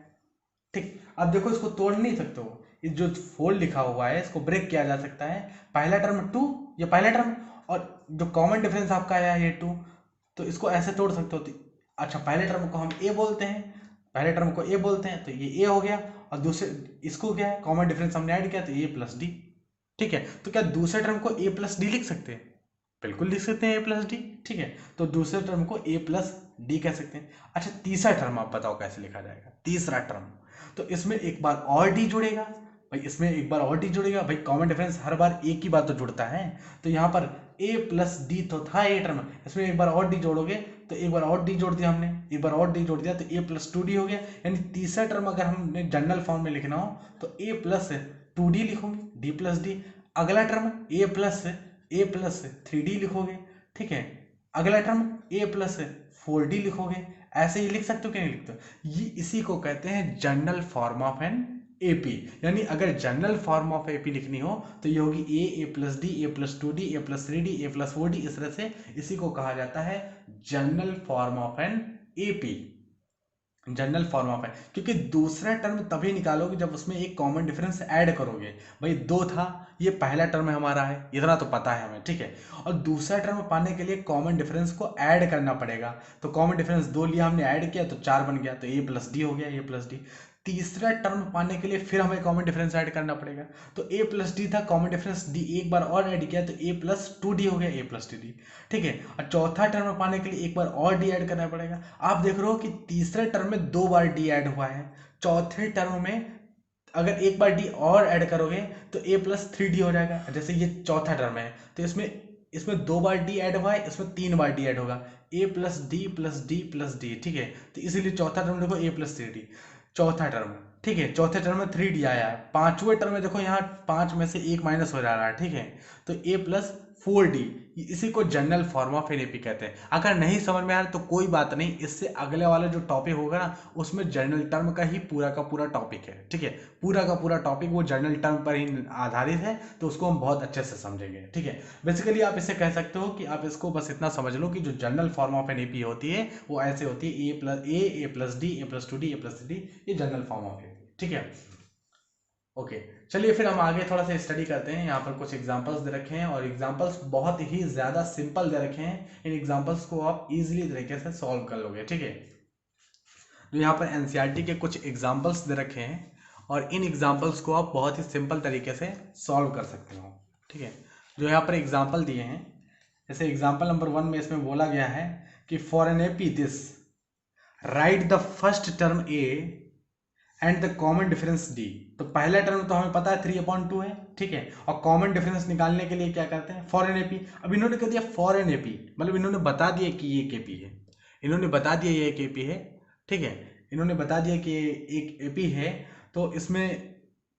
ठीक, अब देखो इसको तोड़ नहीं सकते हो, इस जो फोल्ड लिखा हुआ है इसको ब्रेक किया जा सकता है, पहला टर्म 2, ये पहला टर्म, और जो कॉमन डिफरेंस आपका आया है ये 2, तो इसको ऐसे तोड़ सकते हो। अच्छा, पहले टर्म को हम ए बोलते हैं, पहले टर्म को ए बोलते हैं, तो ये ए हो गया, और दूसरे इसको क्या है, कॉमन डिफरेंस हमने ऐड किया तो ए प्लस डी। ठीक है, तो क्या दूसरे टर्म को ए प्लस डी लिख सकते हैं, बिल्कुल लिख सकते हैं ए प्लस डी। ठीक है, तो दूसरे टर्म को ए प्लस डी कह सकते हैं। अच्छा, तीसरा टर्म आप बताओ कैसे लिखा जाएगा, तीसरा टर्म, तो इसमें एक बार और डी जुड़ेगा भाई, इसमें एक बार और डी जुड़ेगा भाई, कॉमन डिफरेंस हर बार एक ही बार तो जुड़ता है, तो यहाँ पर ए प्लस डी तो था ए टर्म, इसमें एक बार और डी जोड़ोगे तो एक बार और डी जोड़ दिया हमने, एक बार और डी जोड़ दिया तो ए प्लस 2d हो गया। यानी तीसरा टर्म अगर हमने जनरल फॉर्म में लिखना हो तो ए प्लस 2d लिखोगे, डी प्लस डी। अगला टर्म ए प्लस 3d लिखोगे। ठीक है, अगला टर्म ए प्लस 4d लिखोगे। ऐसे ही लिख सकते हो कि नहीं लिखते हो, ये इसी को कहते हैं general form of an AP. यानी अगर जनरल फॉर्म ऑफ एपी लिखनी हो तो ये होगी ए प्लस डी, ए प्लस 2d, ए प्लस 3d, ए प्लस 4d, इस तरह से। इसी को कहा जाता है general form of an AP, general form of है। क्योंकि दूसरा टर्म तभी निकालोगे जब उसमें एक कॉमन डिफरेंस ऐड करोगे। भाई 2 था, ये पहला टर्म हमारा है, इतना तो पता है हमें। ठीक है, और दूसरा टर्म पाने के लिए कॉमन डिफरेंस को ऐड करना पड़ेगा, तो कॉमन डिफरेंस 2 लिया हमने, ऐड किया तो 4 बन गया, तो ए प्लस डी हो गया, ए प्लस डी। तीसरा टर्म पाने के लिए फिर हमें कॉमन डिफरेंस ऐड करना पड़ेगा, तो ए प्लस डी था, कॉमन डिफरेंस डी एक बार और ऐड किया तो ए प्लस 2d हो गया, ए प्लस डी डी। ठीक है, और चौथा टर्म पाने के लिए एक बार और डी ऐड करना पड़ेगा। आप देख रहे हो कि तीसरे टर्म में 2 बार डी ऐड हुआ है, चौथे टर्म में अगर एक बार डी और ऐड करोगे तो ए प्लस 3d हो जाएगा। जैसे ये चौथा टर्म है तो इसमें 2 बार डी ऐड हुआ है, इसमें 3 बार डी ऐड होगा, A plus D plus D plus D. ठीक है, तो इसीलिए चौथा टर्म देखो ए प्लस 3d, चौथा टर्म। ठीक है, चौथे टर्म में 3d आया है, पांचवें टर्म में देखो यहाँ 5 में से 1 माइनस हो जा रहा है। ठीक है, तो ए प्लस 4d, इसी को जनरल फॉर्म ऑफ एनएपी कहते हैं। अगर नहीं समझ में आ रहा तो कोई बात नहीं, इससे अगले वाला जो टॉपिक होगा ना उसमें जनरल टर्म का ही पूरा का पूरा टॉपिक है। ठीक है, पूरा का पूरा टॉपिक वो जनरल टर्म पर ही आधारित है, तो उसको हम बहुत अच्छे से समझेंगे। ठीक है, बेसिकली आप इसे कह सकते हो कि आप इसको बस इतना समझ लो कि जो जनरल फॉर्म ऑफ एनएपी होती है वो ऐसे होती है, ए प्लस डी, ए प्लस 2d, ए प्लस 3d, ये जनरल फॉर्म ऑफ एनएपी। ठीक है, ओके, चलिए फिर हम आगे थोड़ा सा स्टडी करते हैं। यहाँ पर कुछ एग्जांपल्स दे रखे हैं और एग्जांपल्स बहुत ही ज़्यादा सिंपल दे रखे हैं। इन एग्जांपल्स को आप इजीली तरीके से सॉल्व कर लोगे। ठीक है, तो यहाँ पर एनसीईआरटी के कुछ एग्जांपल्स दे रखे हैं और इन एग्जांपल्स को आप बहुत ही सिंपल तरीके से सॉल्व कर सकते हो। ठीक है, जो यहाँ पर एग्जाम्पल दिए हैं, जैसे एग्जाम्पल नंबर 1 में इसमें बोला गया है कि for an AP this right the first term A and the common difference D. तो पहला टर्म तो हमें पता है 3/2 है। ठीक है, और कॉमन डिफरेंस निकालने के लिए क्या करते हैं, फॉर एन एपी। अब इन्होंने कह दिया फॉर एन एपी, मतलब इन्होंने बता दिया कि ये एक एपी है, इन्होंने बता दिया ये एक एपी है। ठीक है, इन्होंने बता दिया कि एक एपी है, तो इसमें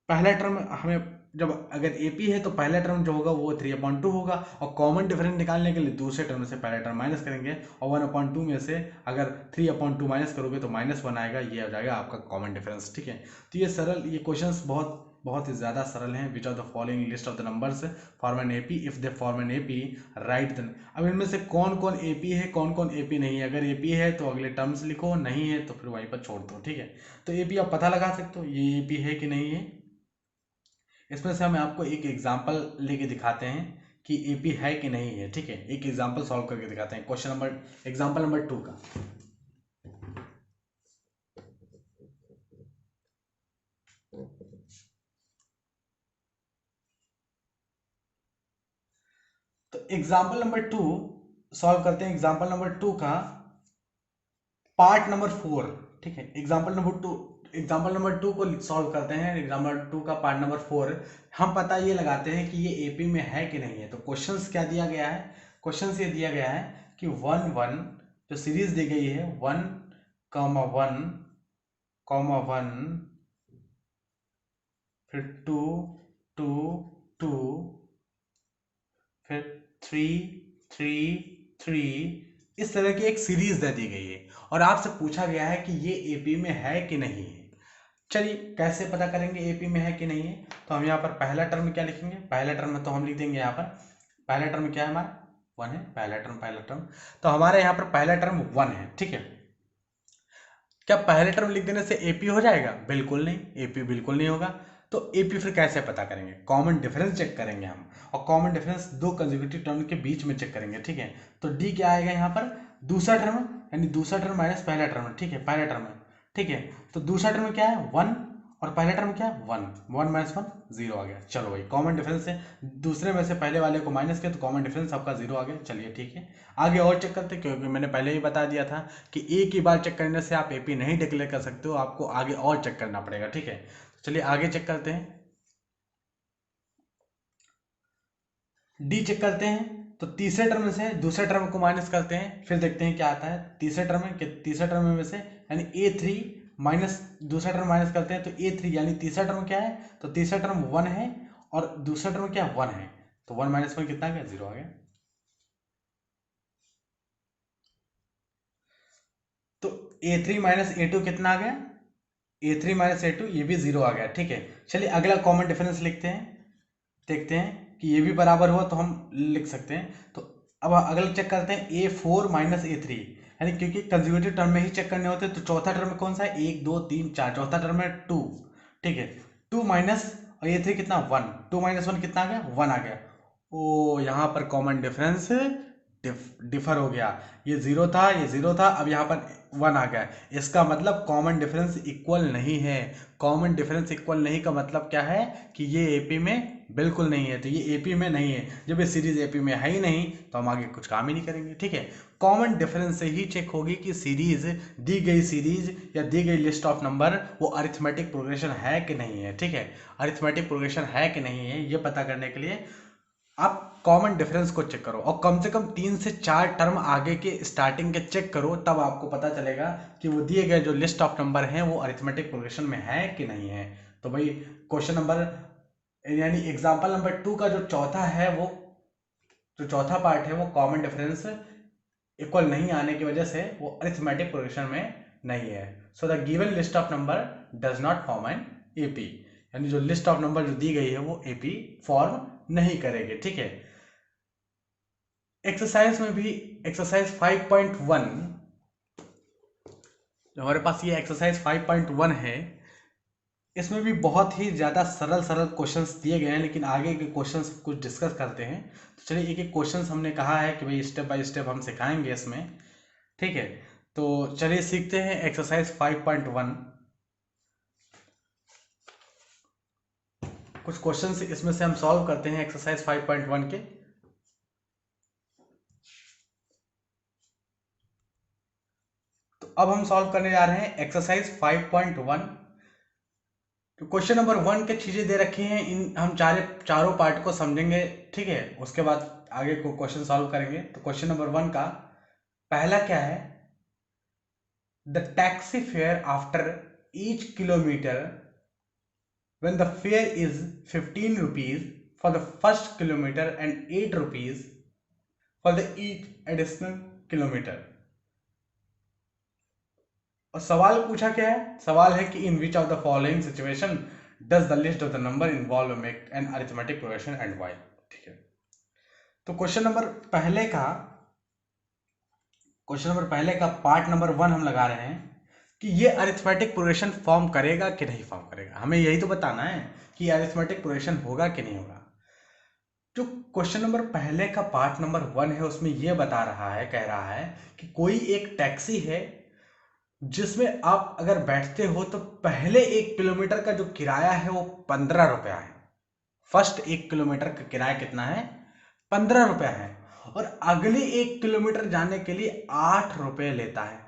पहला टर्म हमें, जब अगर एपी है तो पहला टर्म जो होगा वो 3/2 होगा, और कॉमन डिफरेंस निकालने के लिए दूसरे टर्म से पहला टर्म माइनस करेंगे, और 1/2 में से अगर 3/2 माइनस करोगे तो -1 आएगा, ये आ जाएगा आपका कॉमन डिफरेंस। ठीक है, तो ये सरल, ये क्वेश्चंस बहुत ही ज़्यादा सरल हैं। Which are the following list of the numbers form an AP, if they form an AP write then. अब इनमें से कौन कौन एपी है, कौन कौन एपी नहीं है। अगर एपी है तो अगले टर्म्स लिखो, नहीं है तो फिर वहीं पर छोड़ दो। ठीक है, तो एपी आप पता लगा सकते हो ये एपी है कि नहीं है। इसमें से हम आपको एक एग्जाम्पल लेके दिखाते हैं कि एपी है कि नहीं है। ठीक है, एक एग्जाम्पल सॉल्व करके दिखाते हैं, क्वेश्चन नंबर, एग्जाम्पल नंबर 2 का। तो एग्जाम्पल नंबर 2 सॉल्व करते हैं, एग्जाम्पल नंबर 2 का पार्ट नंबर 4। ठीक है, एग्जाम्पल नंबर 2 को सॉल्व करते हैं, एग्जाम्पल 2 का पार्ट नंबर 4। हम पता ये लगाते हैं कि ये एपी में है कि नहीं है। तो क्वेश्चंस क्या दिया गया है, क्वेश्चंस ये दिया गया है कि 1 जो सीरीज दी गई है 1, 1, फिर 2, 2, फिर 3, 3, 3, इस तरह की एक सीरीज दे दी गई है और आपसे पूछा गया है कि ये एपी में है कि नहीं है। चलिए कैसे पता करेंगे एपी में है कि नहीं है। तो हम यहाँ पर पहला टर्म क्या लिखेंगे, पहला टर्म तो हम लिख देंगे यहाँ पर, पहला टर्म क्या है हमारा 1 है, पहला टर्म तो हमारे यहाँ पर पहला टर्म 1 है। ठीक है, क्या पहले टर्म लिख देने से एपी हो जाएगा? बिल्कुल नहीं, एपी बिल्कुल नहीं होगा। तो एपी फिर कैसे पता करेंगे? कॉमन डिफरेंस चेक करेंगे हम, और कॉमन डिफरेंस दो कंसेक्यूटिव टर्म के बीच में चेक करेंगे। ठीक है, तो डी क्या आएगा यहाँ पर, दूसरा टर्म, यानी दूसरा टर्म माइनस पहला टर्म। ठीक है, पहला टर्म है। ठीक है, तो दूसरा टर्म क्या है 1 और पहला टर्म क्या है 1, 1 माइनस 1 0 आ गया। चलो भाई, कॉमन डिफरेंस है, दूसरे में से पहले वाले को माइनस किया तो कॉमन डिफरेंस आपका 0 आ गया। चलिए ठीक है, आगे और चेक करते हैं, क्योंकि मैंने पहले ही बता दिया था कि एक ही बार चेक करने से आप एपी नहीं डिक्लेयर कर सकते हो, आपको आगे और चेक करना पड़ेगा। ठीक है, चलिए आगे चेक करते हैं, डी चेक करते हैं। तो तीसरे टर्म से दूसरे टर्म को माइनस करते हैं, फिर देखते हैं क्या आता है। तीसरे टर्म में, तीसरे टर्म में से यानी a3 माइनस दूसरा टर्म माइनस करते हैं तो a3, यानी तीसरा टर्म क्या है, तो तीसरा टर्म 1 है और दूसरा टर्म क्या 1 है, तो 1 माइनस 1 कितना आ गया, 0 आ गया। तो a3 माइनस a2 कितना आ गया, a3 माइनस a2, ये भी 0 आ गया। ठीक है, चलिए अगला कॉमन डिफरेंस लिखते हैं, देखते हैं कि ये भी बराबर हुआ तो हम लिख सकते हैं। तो अब अगला चेक करते हैं a4 माइनस a3, यानी क्योंकि कंसेक्यूटिव टर्म में ही चेक करने होते हैं। तो चौथा टर्म कौन सा है, 1 2 3 4, चौथा टर्म है 2। ठीक है, 2 माइनस और a3 कितना 1, 2 माइनस 1 कितना आ गया, 1 आ गया। ओ यहाँ पर कॉमन डिफरेंस डिफर हो गया, ये 0 था, ये 0 था, अब यहाँ पर 1 आ गया। इसका मतलब कॉमन डिफरेंस इक्वल नहीं है। कॉमन डिफरेंस इक्वल नहीं का मतलब क्या है कि ये एपी में बिल्कुल नहीं है। तो ये एपी में नहीं है, जब ये सीरीज एपी में है ही नहीं तो हम आगे कुछ काम ही नहीं करेंगे। ठीक है, कॉमन डिफरेंस से ही चेक होगी कि सीरीज, दी गई सीरीज या दी गई लिस्ट ऑफ नंबर वो अरिथमेटिक प्रोग्रेशन है कि नहीं है। ठीक है, अरिथमेटिक प्रोग्रेशन है कि नहीं है ये पता करने के लिए आप कॉमन डिफरेंस को चेक करो और कम से कम 3 से 4 टर्म आगे के स्टार्टिंग के चेक करो, तब आपको पता चलेगा कि वो दिए गए जो लिस्ट ऑफ नंबर हैं वो अरिथमेटिक प्रोग्रेशन में है कि नहीं है। तो भाई क्वेश्चन नंबर, यानी एग्जांपल नंबर 2 का जो चौथा है, वो जो चौथा पार्ट है वो कॉमन डिफरेंस इक्वल नहीं आने की वजह से वो अरिथमेटिक प्रोग्रेशन में नहीं है। So the given list of number does not form an AP, यानी जो लिस्ट ऑफ नंबर जो दी गई है वो एपी फॉर्म नहीं करेगी। ठीक है, एक्सरसाइज में भी एक्सरसाइज 5.1, जो हमारे पास ये एक्सरसाइज 5.1 है, इसमें भी बहुत ही ज़्यादा सरल सरल क्वेश्चंस दिए गए हैं, लेकिन आगे के क्वेश्चंस कुछ डिस्कस करते हैं। तो चलिए एक एक क्वेश्चंस हमने कहा है कि भाई स्टेप बाय स्टेप हम सिखाएंगे इसमें। ठीक है, तो चलिए सीखते हैं एक्सरसाइज 5.1। कुछ क्वेश्चंस इसमें से हम सॉल्व करते हैं एक्सरसाइज 5.1 के। तो अब हम सॉल्व करने जा रहे हैं एक्सरसाइज 5.1। तो क्वेश्चन नंबर 1 के चीजें दे रखी हैं, इन हम चारों पार्ट को समझेंगे। ठीक है, उसके बाद आगे को क्वेश्चन सॉल्व करेंगे। तो क्वेश्चन नंबर 1 का पहला क्या है, the taxi fare after each kilometre when the fare is 15 rupees for the first kilometer and 8 rupees for the each additional kilometer। और सवाल पूछा क्या है, सवाल है कि in which of the following situation does the list of the number involve make an arithmetic progression and why. ठीक है, तो क्वेश्चन नंबर पहले का पार्ट नंबर 1 हम लगा रहे हैं कि ये अरिथमेटिक प्रोग्रेशन फॉर्म करेगा कि नहीं फॉर्म करेगा। हमें यही तो बताना है कि अरिथमेटिक प्रोग्रेशन होगा कि नहीं होगा। जो क्वेश्चन नंबर पहले का पार्ट नंबर 1 है उसमें यह बता रहा है, कह रहा है कि कोई एक टैक्सी है जिसमें आप अगर बैठते हो तो पहले 1 किलोमीटर का जो किराया है वो 15 रुपया है। फर्स्ट 1 किलोमीटर का किराया कितना है, 15 रुपया है, और अगले 1 किलोमीटर जाने के लिए 8 रुपये लेता है।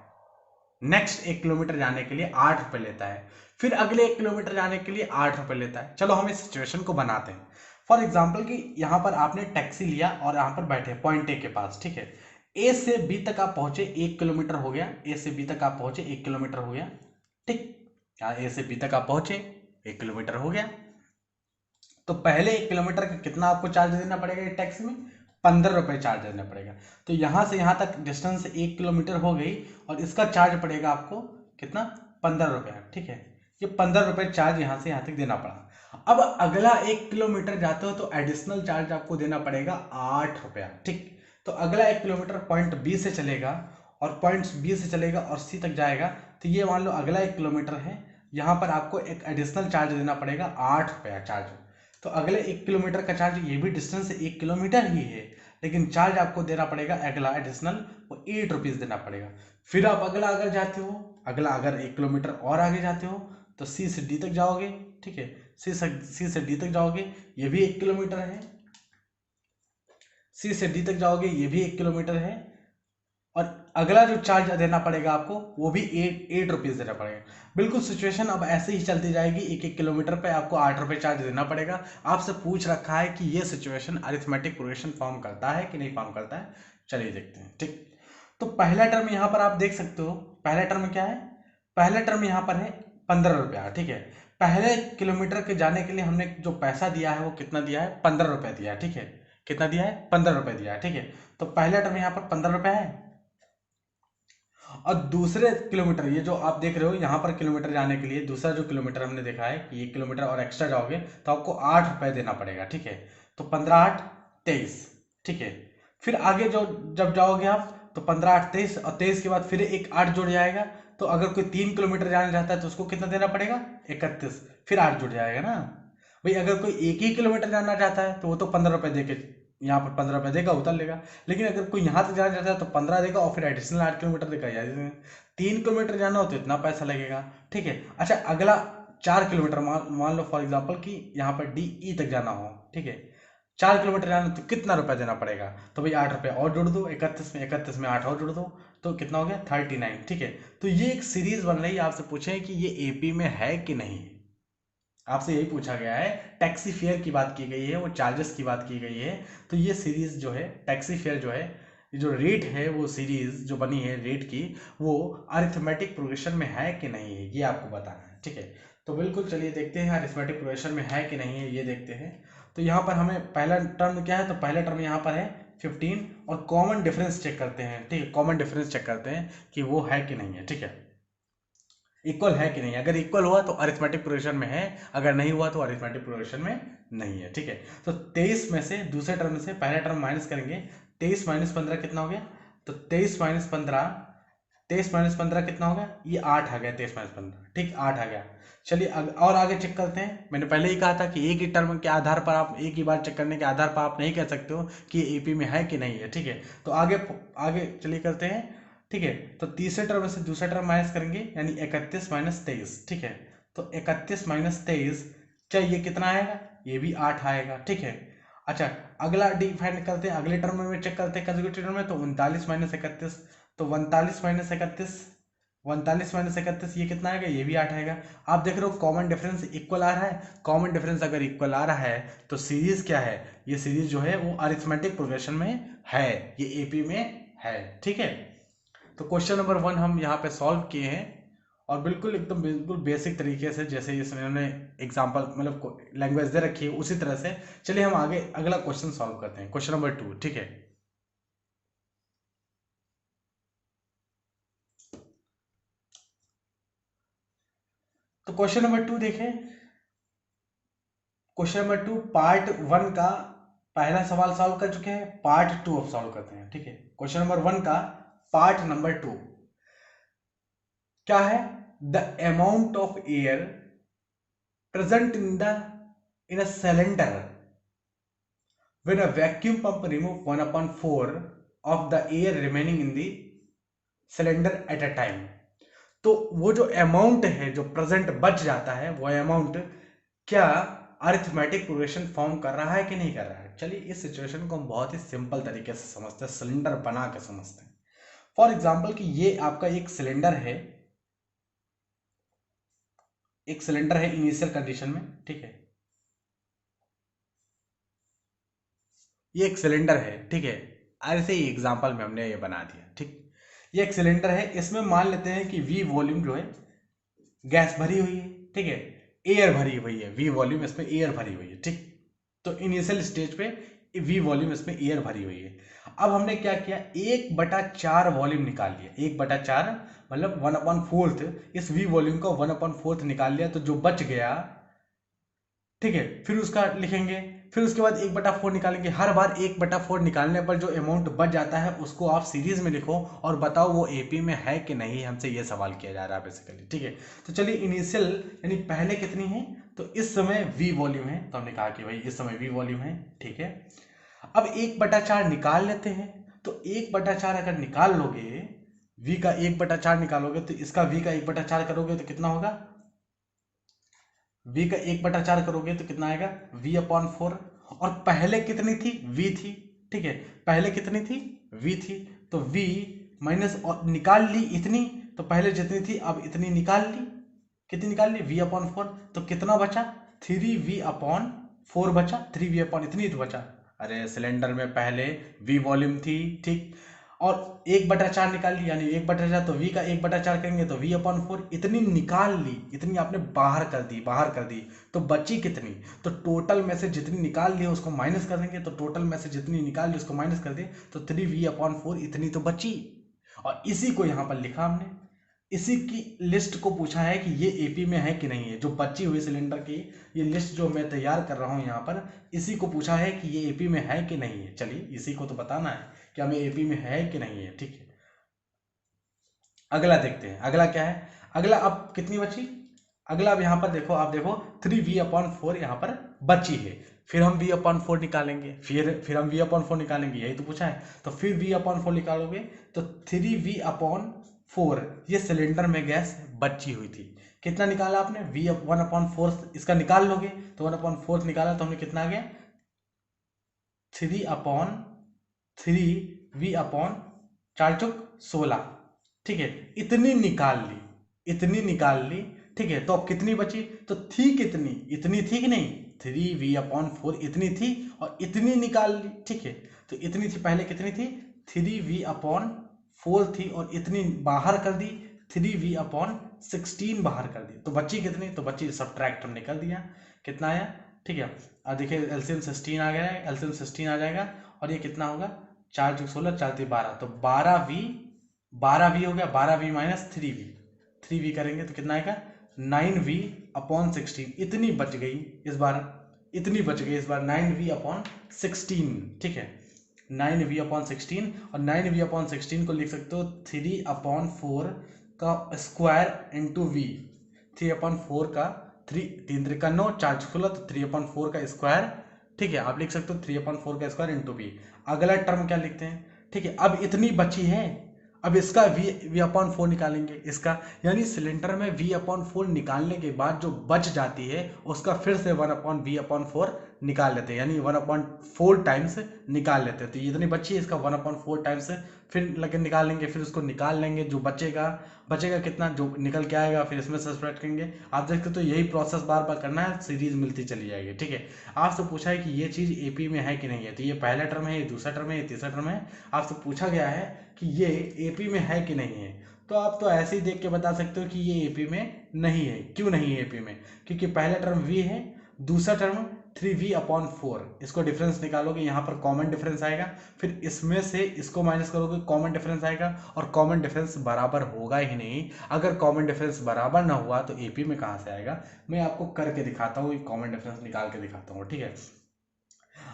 नेक्स्ट 1 किलोमीटर जाने के लिए 8 रुपये लेता है, फिर अगले 1 किलोमीटर जाने के लिए 8 रुपये लेता है। चलो हम इस सिचुएशन को बनाते हैं। फॉर एग्जाम्पल कि यहाँ पर आपने टैक्सी लिया और यहाँ पर बैठे पॉइंट ए के पास। ठीक है, ए से बी तक आप पहुंचे, 1 किलोमीटर हो गया। ए से बी तक आप पहुंचे, 1 किलोमीटर हो गया। ठीक, यहाँ ए से बी तक आप पहुंचे, 1 किलोमीटर हो गया। तो पहले 1 किलोमीटर का कितना आपको चार्ज देना पड़ेगा ये टैक्सी में? 15 रुपये चार्ज देना पड़ेगा। तो यहाँ से यहाँ तक डिस्टेंस 1 किलोमीटर हो गई और इसका चार्ज पड़ेगा आपको कितना? 15 रुपये। ठीक है, ये 15 रुपये चार्ज यहाँ से यहाँ तक देना पड़ा। अब अगला 1 किलोमीटर जाते हो तो एडिशनल चार्ज आपको देना पड़ेगा 8 रुपया। ठीक, तो अगला 1 किलोमीटर पॉइंट बी से चलेगा और पॉइंट बी से चलेगा और सी तक जाएगा। तो ये मान लो अगला 1 किलोमीटर है, यहाँ पर आपको एक एडिशनल चार्ज देना पड़ेगा 8 रुपया चार्ज। तो अगले 1 किलोमीटर का चार्ज, ये भी डिस्टेंस 1 किलोमीटर ही है, लेकिन चार्ज आपको देना पड़ेगा अगला एडिशनल वो 8 रुपीज़ देना पड़ेगा। फिर आप अगला अगर जाते हो, अगला अगर 1 किलोमीटर और आगे जाते हो तो सी से डी तक जाओगे। ठीक है, सी से डी तक जाओगे, ये भी 1 किलोमीटर है। सी से डी तक जाओगे, ये भी 1 किलोमीटर है। और अगला जो चार्ज देना पड़ेगा आपको वो भी 8 रुपीज़ देना पड़ेगा। बिल्कुल सिचुएशन अब ऐसे ही चलती जाएगी, 1 किलोमीटर पे आपको 8 रुपये चार्ज देना पड़ेगा। आपसे पूछ रखा है कि ये सिचुएशन अरिथमेटिक प्रोग्रेशन फॉर्म करता है कि नहीं फॉर्म करता है। चलिए देखते हैं। ठीक, तो पहला टर्म यहाँ पर आप देख सकते हो, पहला टर्म क्या है? पहला टर्म यहाँ पर है 15 रुपया। ठीक है, पहले किलोमीटर के जाने के लिए हमने जो पैसा दिया है वो कितना दिया है? 15 रुपये दिया है। ठीक है, कितना दिया है? 15 रुपये दिया है। ठीक है, तो पहला टर्म यहाँ पर 15 रुपये है। और दूसरे किलोमीटर, ये जो आप देख रहे हो यहाँ पर किलोमीटर जाने के लिए दूसरा जो किलोमीटर हमने देखा है कि 1 किलोमीटर और एक्स्ट्रा जाओगे तो आपको 8 रुपये देना पड़ेगा। ठीक है, तो 15 8 23। ठीक है, फिर आगे जो जब जाओगे आप तो 15 8 23 और 23 के बाद फिर एक 8 जुड़ जाएगा। तो अगर कोई 3 किलोमीटर जाना चाहता है तो उसको कितना देना पड़ेगा? 31, फिर 8 जुड़ जाएगा ना भाई। अगर कोई 1 ही किलोमीटर जाना चाहता है तो वो तो 15 रुपये दे के यहाँ पर 15 रुपये देगा, उतर लेगा। लेकिन अगर कोई यहाँ तक जाना चाहता है तो 15 देगा और फिर एडिशनल 8 किलोमीटर देगा। यार 3 किलोमीटर जाना हो तो इतना पैसा लगेगा। ठीक है, अच्छा अगला 4 किलोमीटर मान लो फॉर एग्जाम्पल कि यहाँ पर डी ई तक जाना हो। ठीक है, 4 किलोमीटर जाना तो कितना रुपया देना पड़ेगा? तो भाई 8 रुपये और जुड़ दो, 31 में 8 और जुड़ दो तो कितना हो गया? 39। ठीक है, तो ये एक सीरीज बन रही है। आपसे पूछे कि ये एपी में है कि नहीं, आपसे यही पूछा गया है। टैक्सी फेयर की बात की गई है, वो चार्जेस की बात की गई है। तो ये सीरीज जो है टैक्सी फेयर जो है, ये जो रेट है वो सीरीज जो बनी है रेट की, वो अरिथमेटिक प्रोग्रेशन में है कि नहीं है, ये आपको बताना है। ठीक है, तो बिल्कुल चलिए देखते हैं अरिथमेटिक प्रोग्रेशन में है कि नहीं है, ये देखते हैं। तो यहाँ पर हमें पहला टर्म क्या है? तो पहला टर्म यहाँ पर है 15 और कॉमन डिफरेंस चेक करते हैं। ठीक है, कॉमन डिफरेंस चेक करते हैं कि वो है कि नहीं है। ठीक है, इक्वल है कि नहीं। अगर इक्वल हुआ तो अरिथमेटिक प्रोग्रेशन में है, अगर नहीं हुआ तो अरिथमेटिक प्रोग्रेशन में नहीं है। ठीक है, तो 23 में से दूसरे टर्म से पहला टर्म माइनस करेंगे। 23 माइनस 15 कितना हो गया? तो 23 माइनस 15 कितना हो गया? ये 8 आ गया। 23 माइनस 15, ठीक 8 आ गया। चलिए और आगे चेक करते हैं। मैंने पहले ही कहा था कि एक ही टर्म के आधार पर आप, एक ही बार चेक करने के आधार पर आप नहीं कह सकते हो कि एपी में है कि नहीं है। ठीक है, तो आगे आगे चलिए करते हैं। ठीक है, तो तीसरे टर्म से दूसरा टर्म माइनस करेंगे, यानी 31 माइनस 23। ठीक है, तो 31 माइनस 23, क्या ये कितना आएगा? ये भी 8 आएगा। ठीक है, अच्छा अगला डिफाइन करते हैं, अगले टर्म में चेक करते हैं कंसेक्यूटिव टर्म में। तो 39 माइनस 31, तो 39 माइनस 31, ये कितना आएगा? ये भी 8 आएगा। आप देख रहे हो कॉमन डिफरेंस इक्वल आ रहा है। कॉमन डिफरेंस अगर इक्वल आ रहा है तो सीरीज क्या है? ये सीरीज जो है वो अरिथमेटिक प्रोग्रेशन में है, ये एपी में है। ठीक है, तो क्वेश्चन नंबर 1 हम यहाँ पे सॉल्व किए हैं और बिल्कुल एकदम बिल्कुल बेसिक तरीके से, जैसे इसने एग्जांपल मतलब लैंग्वेज दे रखी है उसी तरह से। चलिए हम आगे अगला क्वेश्चन सॉल्व करते हैं, क्वेश्चन नंबर 2। ठीक है, तो क्वेश्चन नंबर 2 देखें। क्वेश्चन नंबर 2 पार्ट 1 का पहला सवाल सॉल्व कर चुके हैं, पार्ट 2 अब सॉल्व करते हैं। ठीक है, क्वेश्चन नंबर 1 का पार्ट नंबर 2 क्या है? The amount of air present in a cylinder when a vacuum pump remove 1/4 of the air remaining in the cylinder at a time। तो वो जो अमाउंट है जो प्रेजेंट बच जाता है, वो अमाउंट क्या अरिथमेटिक प्रोग्रेशन फॉर्म कर रहा है कि नहीं कर रहा है? चलिए इस सिचुएशन को हम बहुत ही सिंपल तरीके से समझते हैं, सिलेंडर बना के समझते हैं। फॉर एग्जाम्पल कि ये आपका एक सिलेंडर है, एक सिलेंडर है इनिशियल कंडीशन में। ठीक है, ये एक सिलेंडर है। ठीक है, ऐसे ही एग्जांपल में हमने ये बना दिया। ठीक, ये एक सिलेंडर है, इसमें मान लेते हैं कि वी वॉल्यूम जो है गैस भरी हुई है। ठीक है, एयर भरी हुई है, वी वॉल्यूम इसमें एयर भरी हुई है। ठीक, तो इनिशियल स्टेज पे v वॉल्यूम इसमें एयर भरी हुई है। अब हमने क्या किया, 1/4 वॉल्यूम निकाल लिया, 1/4 मतलब 1/4 इस v वॉल्यूम का 1/4 निकाल लिया, तो जो बच गया, ठीक है, फिर उसका लिखेंगे, फिर उसके बाद 1/4 निकालेंगे। हर बार 1/4 निकालने पर जो अमाउंट बच जाता है उसको आप सीरीज में लिखो और बताओ वो एपी में है कि नहीं, हमसे ये सवाल किया जा रहा है बेसिकली, ठीक है। तो चलिए इनिशियल यानी पहले कितनी है, तो इस समय v वॉल्यूम है, तो हमने कहा कि भाई इस समय v वॉल्यूम है, ठीक है। अब 1/4 निकाल लेते हैं, तो 1/4 अगर निकाल लोगे, v का 1/4 निकालोगे तो इसका v का 1/4 करोगे तो कितना होगा, v का 1/4 करोगे तो कितना आएगा, v/4। और पहले कितनी थी, v थी, ठीक है, पहले कितनी थी, v थी, तो v माइनस, और निकाल ली इतनी, तो पहले जितनी थी अब इतनी निकाल ली, कितनी निकाल ली, v/4, तो कितना बचा, 3v/4 बचा, 3v इतनी तो बचा। अरे सिलेंडर में पहले v वॉल्यूम थी, ठीक, और 1/4 निकाल ली, यानी 1/4, तो v का 1/4 करेंगे तो v/4 इतनी निकाल ली, इतनी आपने बाहर कर दी, बाहर कर दी, तो बची कितनी, तो टोटल में से जितनी निकाल ली उसको माइनस कर देंगे, तो टोटल में से जितनी निकाल ली उसको माइनस कर दे, तो 3v/4 इतनी तो बची, और इसी को यहाँ पर लिखा हमने, इसी की लिस्ट को पूछा है कि ये एपी में है कि नहीं है, जो बची हुई सिलेंडर की ये लिस्ट जो मैं तैयार कर रहा हूँ यहाँ पर, इसी को पूछा है कि ये एपी में है कि नहीं है। चलिए इसी को तो बताना है कि हमें एपी में है कि नहीं है, ठीक है। अगला देखते हैं, अगला क्या है, अगला अब कितनी बची, अगला अब यहाँ पर देखो, आप देखो 3v/4 यहाँ पर बची है, फिर हम v/4 निकालेंगे, फिर हम v/4 निकालेंगे, यही तो पूछा है, तो फिर v/4 निकालोगे तो 3v/4 ये सिलेंडर में गैस बची हुई थी, कितना निकाला आपने, v/1/4 इसका निकाल लोगे, तो 1/4 निकाला तो हमने कितना आ गया, 3/3v/4 ठीक है, इतनी निकाल ली, इतनी निकाल ली, ठीक है। तो अब कितनी बची, तो थी कितनी, इतनी थी कि नहीं, 3v/4 इतनी थी और इतनी निकाल ली, ठीक है। तो इतनी थी, पहले कितनी थी, 3v/4 थी और इतनी बाहर कर दी, 3v/16 बाहर कर दी, तो बची कितनी, तो बची सब्ट्रैक्ट हमने कर दिया, कितना आया, ठीक है। अब देखिए एलसीएम 16 आ गया है, एलसीएम 16 आ जाएगा, और ये कितना होगा, 4×16 4×12, तो 12v हो गया, 12v माइनस 3v करेंगे तो कितना आएगा, 9v/16 इतनी बच गई इस बार, इतनी बच गई इस बार 9v/16, ठीक है, 9v/16, और 9v/16 को लिख सकते हो 3/4 का स्क्वायर इंटू v, 3/4 का 3×3 = 9, 4×16 तो 3/4 का स्क्वायर, ठीक है, आप लिख सकते हो 3/4 का स्क्वायर इंटू v। अगला टर्म क्या लिखते हैं, ठीक है, अब इतनी बची है, अब इसका v/4 निकालेंगे इसका, यानी सिलेंडर में v/4 निकालने के बाद जो बच जाती है उसका फिर से 1/v/4 निकाल लेते हैं, यानी 1/4 टाइम्स निकाल लेते हैं, तो ये इतनी बची है, इसका 1/4 टाइम्स फिर लगे निकाल लेंगे, फिर उसको निकाल लेंगे, जो बचेगा कितना, जो निकल के आएगा फिर इसमें सब्ट्रैक्ट करेंगे। आप देखते तो यही प्रोसेस बार बार करना है, सीरीज मिलती चली जाएगी, ठीक है। आपसे पूछा है कि ये चीज एपी में है कि नहीं है, तो ये पहला टर्म है, ये दूसरा टर्म है, ये तीसरा टर्म है, आपसे पूछा गया है कि ये एपी में है कि नहीं है, तो आप तो ऐसे ही देख के बता सकते हो कि ये एपी में नहीं है। क्यों नहीं है एपी में, क्योंकि पहला टर्म v है, दूसरा टर्म 3v/4, इसको डिफरेंस निकालोगे, यहाँ पर कॉमन डिफरेंस आएगा, फिर इसमें से इसको माइनस करोगे, कॉमन डिफरेंस आएगा, और कॉमन डिफरेंस बराबर होगा ही नहीं। अगर कॉमन डिफरेंस बराबर ना हुआ तो एपी में कहाँ से आएगा, मैं आपको करके दिखाता हूँ, कॉमन डिफरेंस निकाल के दिखाता हूँ, ठीक है।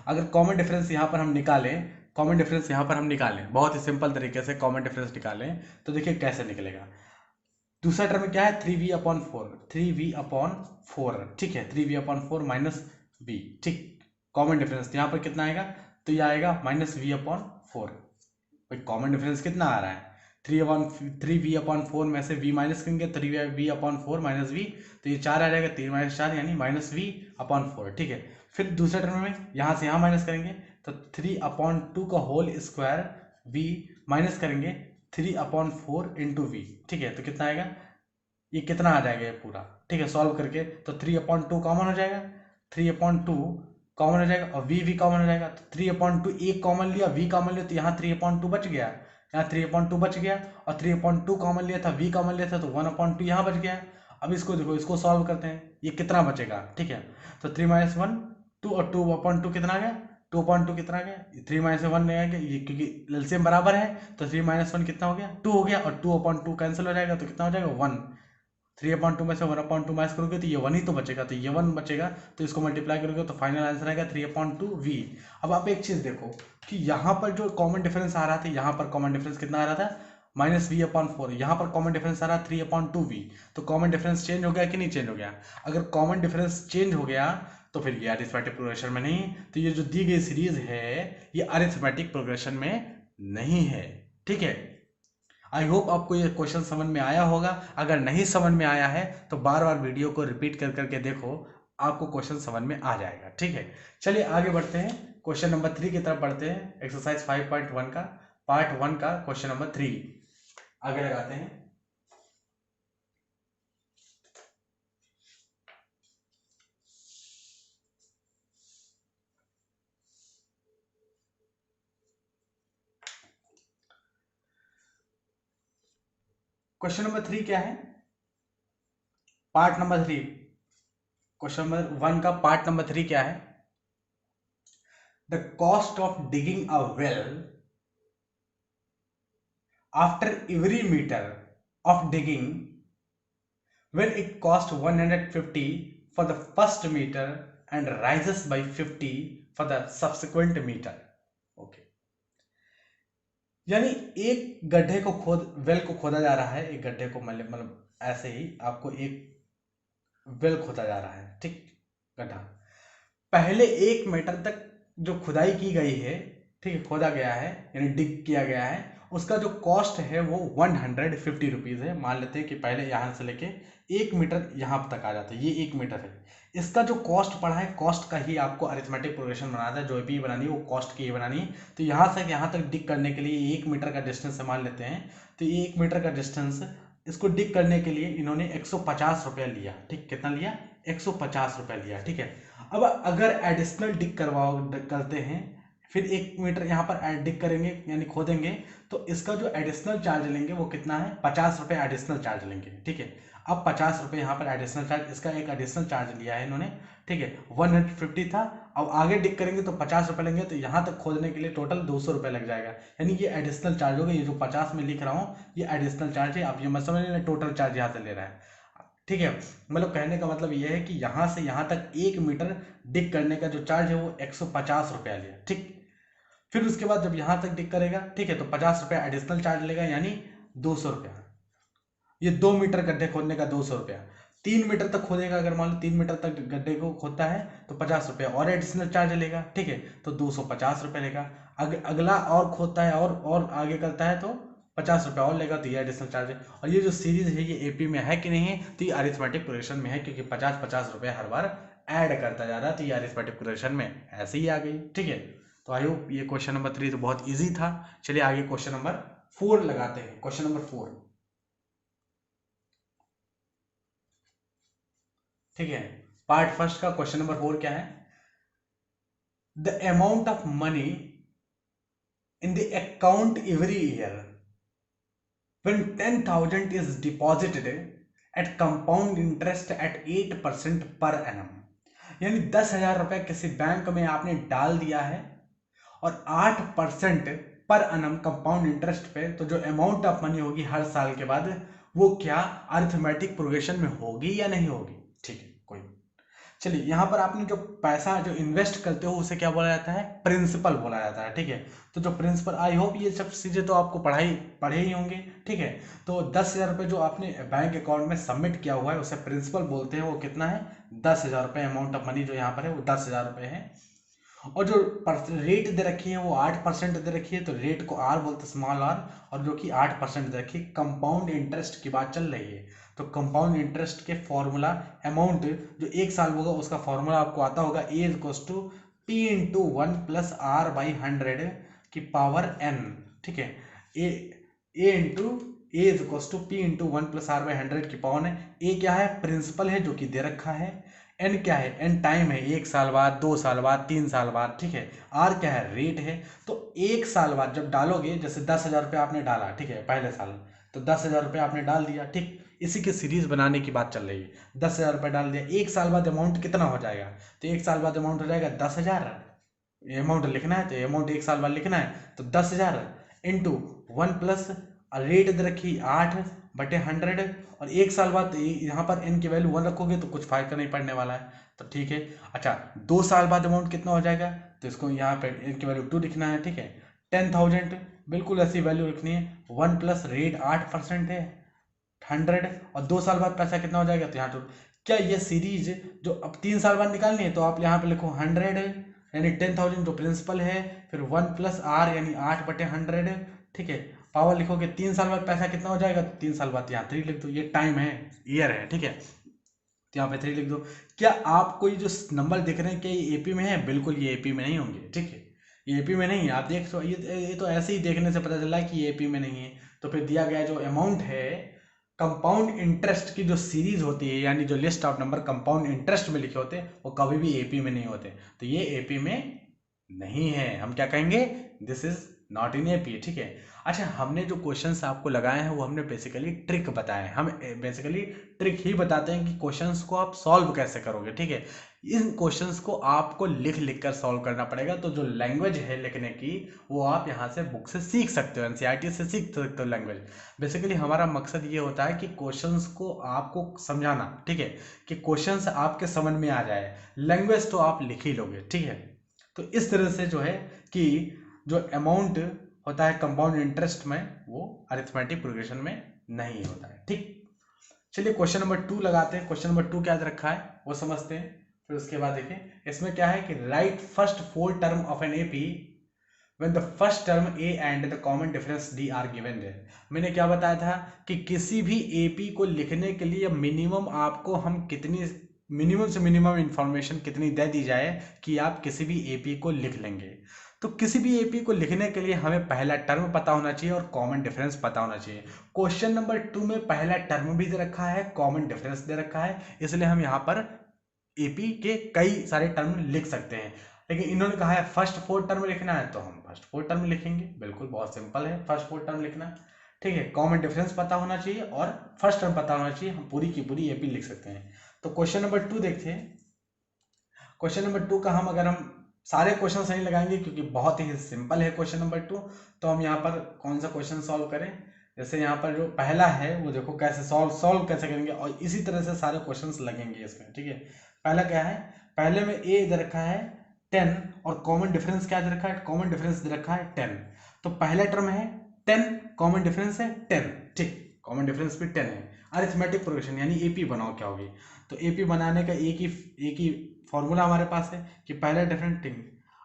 अगर कॉमन डिफरेंस यहाँ पर हम निकालें, कॉमन डिफरेंस यहाँ पर हम निकालें बहुत ही सिंपल तरीके से कॉमन डिफरेंस निकालें, तो देखिए कैसे निकलेगा। दूसरा टर्म क्या है, 3v/4, ठीक है, 3v/4 माइनस v, ठीक, कॉमन डिफरेंस यहाँ पर कितना आएगा, तो ये आएगा -v/4, भाई कॉमन डिफरेंस कितना आ रहा है, 3v/4 में से v माइनस करेंगे, 3v/4 माइनस v, तो ये 4 आ जाएगा, 3 - 4 यानी -v/4, ठीक है। फिर दूसरे टर्म में यहाँ से यहाँ माइनस करेंगे, तो 3/2 का होल स्क्वायर v माइनस करेंगे 3/4 इंटू v, ठीक है, तो कितना आएगा, ये कितना आ जाएगा ये पूरा, ठीक है, सॉल्व करके, तो 3/2 कॉमन हो जाएगा, 3/2 कॉमन हो जाएगा, और v भी कॉमन हो जाएगा, तो 3/2 एक कॉमन लिया, v कॉमन लिया, तो यहाँ 3/2 बच गया, यहाँ 3/2 बच गया, और 3/2 कॉमन लिया था, v कॉमन लिया था, तो 1/2 यहाँ बच गया। अब इसको देखो, इसको सॉल्व करते हैं, ये कितना बचेगा, ठीक है, तो 3 - 1 2 और 2/2 कितना आ गया, 2/2 कितना आ गया, 3 - 1 नहीं आ गया, ये क्योंकि एलसीएम बराबर है तो 3 - 1 कितना हो गया, 2 हो गया, और 2/2 कैंसिल हो जाएगा तो कितना हो जाएगा 1। 3/2 में से 1/2 माइनस करोगे तो ये 1 ही तो बचेगा, तो ये 1 बचेगा, तो इसको मल्टीप्लाई करोगे तो फाइनल आंसर आएगा 3/2v। अब आप एक चीज देखो कि यहाँ पर जो कॉमन डिफरेंस आ रहा था, यहाँ पर कॉमन डिफरेंस कितना आ रहा था -v/4, यहाँ पर कॉमन डिफरेंस आ रहा 3/2v, तो कॉमन डिफरेंस चेंज हो गया कि नहीं चेंज हो गया। अगर कॉमन डिफरेंस चेंज हो गया तो फिर ये अरिथमेटिक प्रोग्रेशन में नहीं, तो ये जो दी गई सीरीज है ये अरिथमेटिक प्रोग्रेशन में नहीं है। ठीक है, आई होप आपको ये क्वेश्चन समझ में आया होगा। अगर नहीं समझ में आया है तो बार बार वीडियो को रिपीट कर करके देखो, आपको क्वेश्चन समझ में आ जाएगा। ठीक है, चलिए आगे बढ़ते हैं, क्वेश्चन नंबर 3 की तरफ बढ़ते हैं। एक्सरसाइज 5.1 का पार्ट 1 का क्वेश्चन नंबर 3 आगे लगाते हैं। क्वेश्चन नंबर 3 क्या है, पार्ट नंबर 3, क्वेश्चन नंबर 1 का पार्ट नंबर 3 क्या है, the cost of digging a well after every metre of digging when it cost 150 for the first meter and rises by 50 for the subsequent meter. Okay. यानी एक गड्ढे को well को खोदा जा रहा है, एक गड्ढे को मतलब ऐसे ही आपको एक वेल खोदा जा रहा है, ठीक, गड्ढा। पहले 1 मीटर तक जो खुदाई की गई है, ठीक है, खोदा गया है यानी डिग किया गया है, उसका जो कॉस्ट है वो 150 रुपीज़ है। मान लेते हैं कि पहले यहाँ से लेके 1 मीटर यहाँ तक आ जाता है, ये 1 मीटर है, इसका जो कॉस्ट पड़ा है, कॉस्ट का ही आपको अरिथमेटिक प्रोग्रेशन बनाना है, जो भी बनानी है वो कॉस्ट की ही बनानी है। तो यहाँ से यहाँ तक डिग करने के लिए 1 मीटर का डिस्टेंस मान लेते हैं, तो ये 1 मीटर का डिस्टेंस, इसको डिग करने के लिए इन्होंने 150 रुपया लिया। ठीक, कितना लिया, 150 रुपया लिया। ठीक है, अब अगर एडिशनल डिग करते हैं, फिर 1 मीटर यहाँ पर डिग करेंगे यानी खोदेंगे, तो इसका जो एडिशनल चार्ज लेंगे वो कितना है, 50 रुपये एडिशनल चार्ज लेंगे। ठीक है, अब 50 रुपये यहाँ पर एडिशनल चार्ज, इसका एक एडिशनल चार्ज लिया है इन्होंने। ठीक है, 150 था, अब आगे डिग करेंगे तो 50 रुपये लेंगे, तो यहाँ तक खोदने के लिए टोटल 200 रुपये लग जाएगा, यानी ये एडिशनल चार्ज होगा। ये जो 50 में लिख रहा हूँ ये एडिशनल चार्ज है, आप ये मत समझ लेना टोटल चार्ज यहाँ से ले रहा है। ठीक है, मतलब कहने का मतलब ये है कि यहाँ से यहाँ तक 1 मीटर डिग करने का जो चार्ज है वो 150 रुपया लिया। ठीक, फिर उसके बाद जब यहाँ तक डिग करेगा, ठीक है, तो 50 रुपया एडिशनल चार्ज लेगा यानी 200 रुपया। ये 2 मीटर गड्ढे खोदने का 200 रुपया। 3 मीटर तक खोदेगा, अगर मान लो 3 मीटर तक गड्ढे को खोदता है तो 50 रुपया और एडिशनल चार्ज लेगा। ठीक है, तो 250 रुपये लेगा। अगला और खोदता है और आगे करता है तो 50 रुपया और लेगा, तो ये एडिशनल चार्ज है। और ये जो सीरीज है ये एपी में है कि नहीं है, तो ये अरिथमेटिक प्रोग्रेशन में है, क्योंकि 50-50 रुपये हर बार ऐड करता जा रहा है, तो ये अरिथमेटिक प्रोग्रेशन में ऐसे ही आ गई। ठीक है, तो आई होप ये क्वेश्चन नंबर 3 तो बहुत ईजी था। चलिए आगे क्वेश्चन नंबर 4 लगाते हैं। क्वेश्चन नंबर 4, ठीक है, पार्ट फर्स्ट का क्वेश्चन नंबर 4 क्या है, the amount of money in the account every year when 10,000 is deposited at compound interest at 8% per annum, यानी 10,000 रुपए किसी बैंक में आपने डाल दिया है और 8% पर अनम कंपाउंड इंटरेस्ट पे, तो जो अमाउंट ऑफ मनी होगी हर साल के बाद वो क्या अरिथमेटिक प्रोग्रेशन में होगी या नहीं होगी। ठीक है, कोई, चलिए यहाँ पर आपने जो पैसा जो इन्वेस्ट करते हो उसे क्या बोला जाता है, प्रिंसिपल बोला जाता है। ठीक है, तो जो प्रिंसिपल, आई होप ये सब चीज़ें तो आपको पढ़े ही होंगे। ठीक है, तो 10,000 रुपये जो आपने बैंक अकाउंट में सबमिट किया हुआ है उसे प्रिंसिपल बोलते हैं। वो कितना है, 10,000 रुपये। अमाउंट ऑफ मनी जो यहाँ पर है वो 10,000 रुपये है, और जो रेट दे रखी है वो 8% दे रखी है, तो रेट को आर बोलते, स्मॉल आर, और जो कि 8% दे रखी है। कंपाउंड इंटरेस्ट की बात चल रही है, तो कंपाउंड इंटरेस्ट के फॉर्मूला, अमाउंट जो 1 साल होगा उसका फॉर्मूला आपको आता होगा, A equals to P into 1 plus R by 100 की पावर n। ठीक है, A into A equals to P into 1 plus R by 100 की पावर है। ए क्या है, प्रिंसिपल है जो कि दे रखा है। एन क्या है, एन टाइम है, 1 साल बाद, 2 साल बाद, 3 साल बाद। ठीक है, आर क्या है, रेट है। तो 1 साल बाद जब डालोगे, जैसे 10,000 रुपये आपने डाला, ठीक है, पहले साल, तो 10,000 रुपये आपने डाल दिया। ठीक, इसी की सीरीज बनाने की बात चल रही है। 10,000 रुपये डाल दिया, 1 साल बाद अमाउंट कितना हो जाएगा, तो 1 साल बाद अमाउंट हो जाएगा 10,000। अमाउंट लिखना है तो अमाउंट 1 साल बाद लिखना है तो 10,000 इंटू 1 प्लस रेट दे रखी 8/100, और 1 साल बाद यहाँ पर n की वैल्यू 1 रखोगे तो कुछ फायदा नहीं पड़ने वाला है, तो ठीक है। अच्छा 2 साल बाद अमाउंट कितना हो जाएगा, तो इसको यहाँ पे n की वैल्यू 2 लिखना है, ठीक है। 10,000 बिल्कुल ऐसी वैल्यू रखनी है, 1 प्लस रेट 8% है 100, और 2 साल बाद पैसा कितना हो जाएगा, तो यहाँ तो क्या ये सीरीज जो अब 3 साल बाद निकालनी है तो आप यहाँ पे लिखो 100 यानी 10,000 जो प्रिंसिपल है, फिर 1 प्लस आर यानी 8/100, ठीक है। पावर लिखोगे 3 साल बाद पैसा कितना हो जाएगा, तो 3 साल बाद यहाँ 3 लिख दो, ये टाइम है, ईयर है, ठीक है, तो यहाँ पे 3 लिख दो। क्या आपको ये जो नंबर दिख रहे हैं क्या ये एपी में है, बिल्कुल ये एपी में नहीं होंगे, ठीक है, ये एपी में नहीं है। आप देख सो ये तो ऐसे ही देखने से पता चला है कि ये एपी में नहीं है। तो फिर दिया गया जो अमाउंट है कंपाउंड इंटरेस्ट की जो सीरीज होती है, यानी जो list of number compound interest में लिखे होते हैं, वो कभी भी एपी में नहीं होते, तो ये एपी में नहीं है। हम क्या कहेंगे, this is not in AP, ठीक है। अच्छा हमने जो क्वेश्चंस आपको लगाए हैं वो हमने बेसिकली ट्रिक बताए हैं, हम बेसिकली ट्रिक ही बताते हैं कि क्वेश्चंस को आप सॉल्व कैसे करोगे, ठीक है। इन क्वेश्चंस को आपको लिख लिख कर सॉल्व करना पड़ेगा, तो जो लैंग्वेज है लिखने की वो आप यहाँ से बुक से सीख सकते हो, एनसीईआरटी से सीख सकते हो लैंग्वेज। बेसिकली हमारा मकसद ये होता है कि क्वेश्चंस को आपको समझाना, ठीक है, कि क्वेश्चंस आपके समझ में आ जाए, लैंग्वेज तो आप लिख ही लोगे, ठीक है। तो इस तरह से जो है कि जो अमाउंट होता है कंपाउंड इंटरेस्ट में वो अरिथमेटिक प्रोग्रेशन में नहीं होता है, ठीक। चलिए क्वेश्चन नंबर 2 लगाते हैं। क्वेश्चन नंबर 2 क्या रखा है वो समझते हैं, फिर उसके बाद देखिए इसमें क्या है कि right first 4 term of an AP when the first term a and the common difference d are given है। मैंने क्या बताया था कि किसी भी एपी को लिखने के लिए मिनिमम आपको हम कितनी मिनिमम से मिनिमम इंफॉर्मेशन कितनी दे दी जाए कि आप किसी भी एपी को लिख लेंगे। तो किसी भी एपी को लिखने के लिए हमें पहला टर्म पता होना चाहिए और कॉमन डिफरेंस पता होना चाहिए। क्वेश्चन नंबर 2 में पहला टर्म भी दे रखा है, कॉमन डिफरेंस दे रखा है, इसलिए हम यहाँ पर एपी के कई सारे टर्म लिख सकते हैं। लेकिन इन्होंने कहा है फर्स्ट 4 टर्म लिखना है तो हम फर्स्ट 4 टर्म लिखेंगे, बिल्कुल बहुत सिंपल है फर्स्ट 4 टर्म लिखना, ठीक है। कॉमन डिफरेंस पता होना चाहिए और फर्स्ट टर्म पता होना चाहिए, हम पूरी की पूरी एपी लिख सकते हैं। तो क्वेश्चन नंबर 2 देखते हैं। क्वेश्चन नंबर 2 का हम सारे क्वेश्चन सही लगाएंगे क्योंकि बहुत ही सिंपल है क्वेश्चन नंबर 2। तो हम यहाँ पर कौन सा क्वेश्चन सॉल्व करें, जैसे यहाँ पर जो पहला है वो देखो कैसे सॉल्व कैसे करेंगे, और इसी तरह से सारे क्वेश्चंस लगेंगे इसमें, ठीक है। पहला क्या है, पहले में ए दे रखा है 10 और कॉमन डिफरेंस क्या दे रखा है, कॉमन डिफरेंस दे रखा है 10। तो पहला टर्म है 10, कॉमन डिफरेंस है 10, ठीक, कॉमन डिफरेंस भी 10 है। अरिथमेटिक प्रोग्रेशन यानी एपी बनाओ क्या होगी, तो एपी बनाने का एक ही फॉर्मूला हमारे पास है कि पहला डिफरेंट थिंग।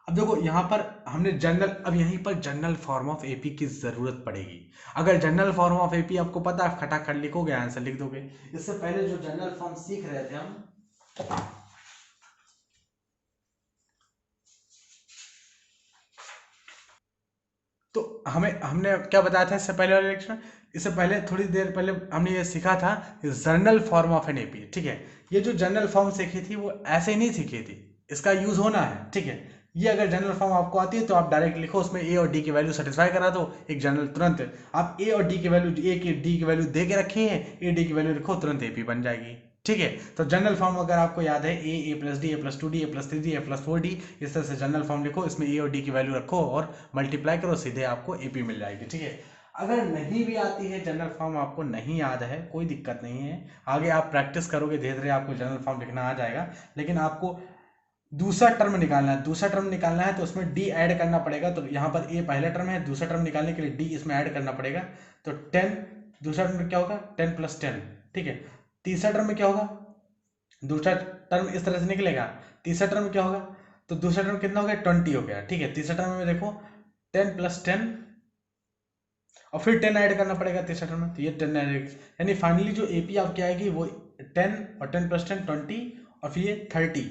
अब देखो यहाँ पर हमने जनरल, अब यहीं पर जनरल फॉर्म ऑफ एपी की जरूरत पड़ेगी। अगर जनरल फॉर्म ऑफ एपी आपको पता है खटाखट लिखोगे आंसर लिख दोगे। इससे पहले जो जनरल फॉर्म सीख रहे थे हम, तो हमने क्या बताया था इससे पहले वाले लेक्चर में, इससे पहले थोड़ी देर पहले हमने ये सीखा था general form of an AP, ठीक है। ये जो जनरल फॉर्म सीखी थी वो ऐसे ही नहीं सीखी थी, इसका यूज होना है, ठीक है। ये अगर जनरल फॉर्म आपको आती है तो आप डायरेक्ट लिखो उसमें ए और डी की वैल्यू सेटिस्फाई करा दो, एक जनरल तुरंत आप ए और डी की वैल्यू, ए की डी की वैल्यू दे के रखी है, ए डी की वैल्यू लिखो तुरंत एपी बन जाएगी, ठीक है। तो जनरल फॉर्म अगर आपको याद है ए प्लस डी, ए प्लस 2 डी, ए प्लस 3 डी, ए प्लस 4 डी, इस तरह से जनरल फॉर्म लिखो, इसमें ए और डी की वैल्यू रखो और मल्टीप्लाई करो, सीधे आपको एपी मिल जाएगी, ठीक है। अगर नहीं भी आती है जनरल फॉर्म, आपको नहीं याद है कोई दिक्कत नहीं है, आगे आप प्रैक्टिस करोगे धीरे धीरे आपको जनरल फॉर्म लिखना आ जाएगा। लेकिन आपको दूसरा टर्म निकालना है, दूसरा टर्म निकालना है तो उसमें डी ऐड करना पड़ेगा। तो यहाँ पर ए पहला टर्म है, दूसरा टर्म निकालने के लिए डी इसमें ऐड करना पड़ेगा। तो 10, दूसरा टर्म क्या होगा 10 + 10, ठीक है। तीसरा टर्म में क्या होगा, दूसरा टर्म इस तरह से निकलेगा, तीसरा टर्म क्या होगा, तो दूसरा टर्म कितना हो गया 20 हो गया, ठीक है। तीसरा टर्म में देखो 10 + 10 और फिर 10 ऐड करना पड़ेगा तीसरा टर्म में, तो ये 10 ऐड, यानी फाइनली जो एपी आपकी आएगी वो 10 और 10 + 10 20 और फिर ये 30,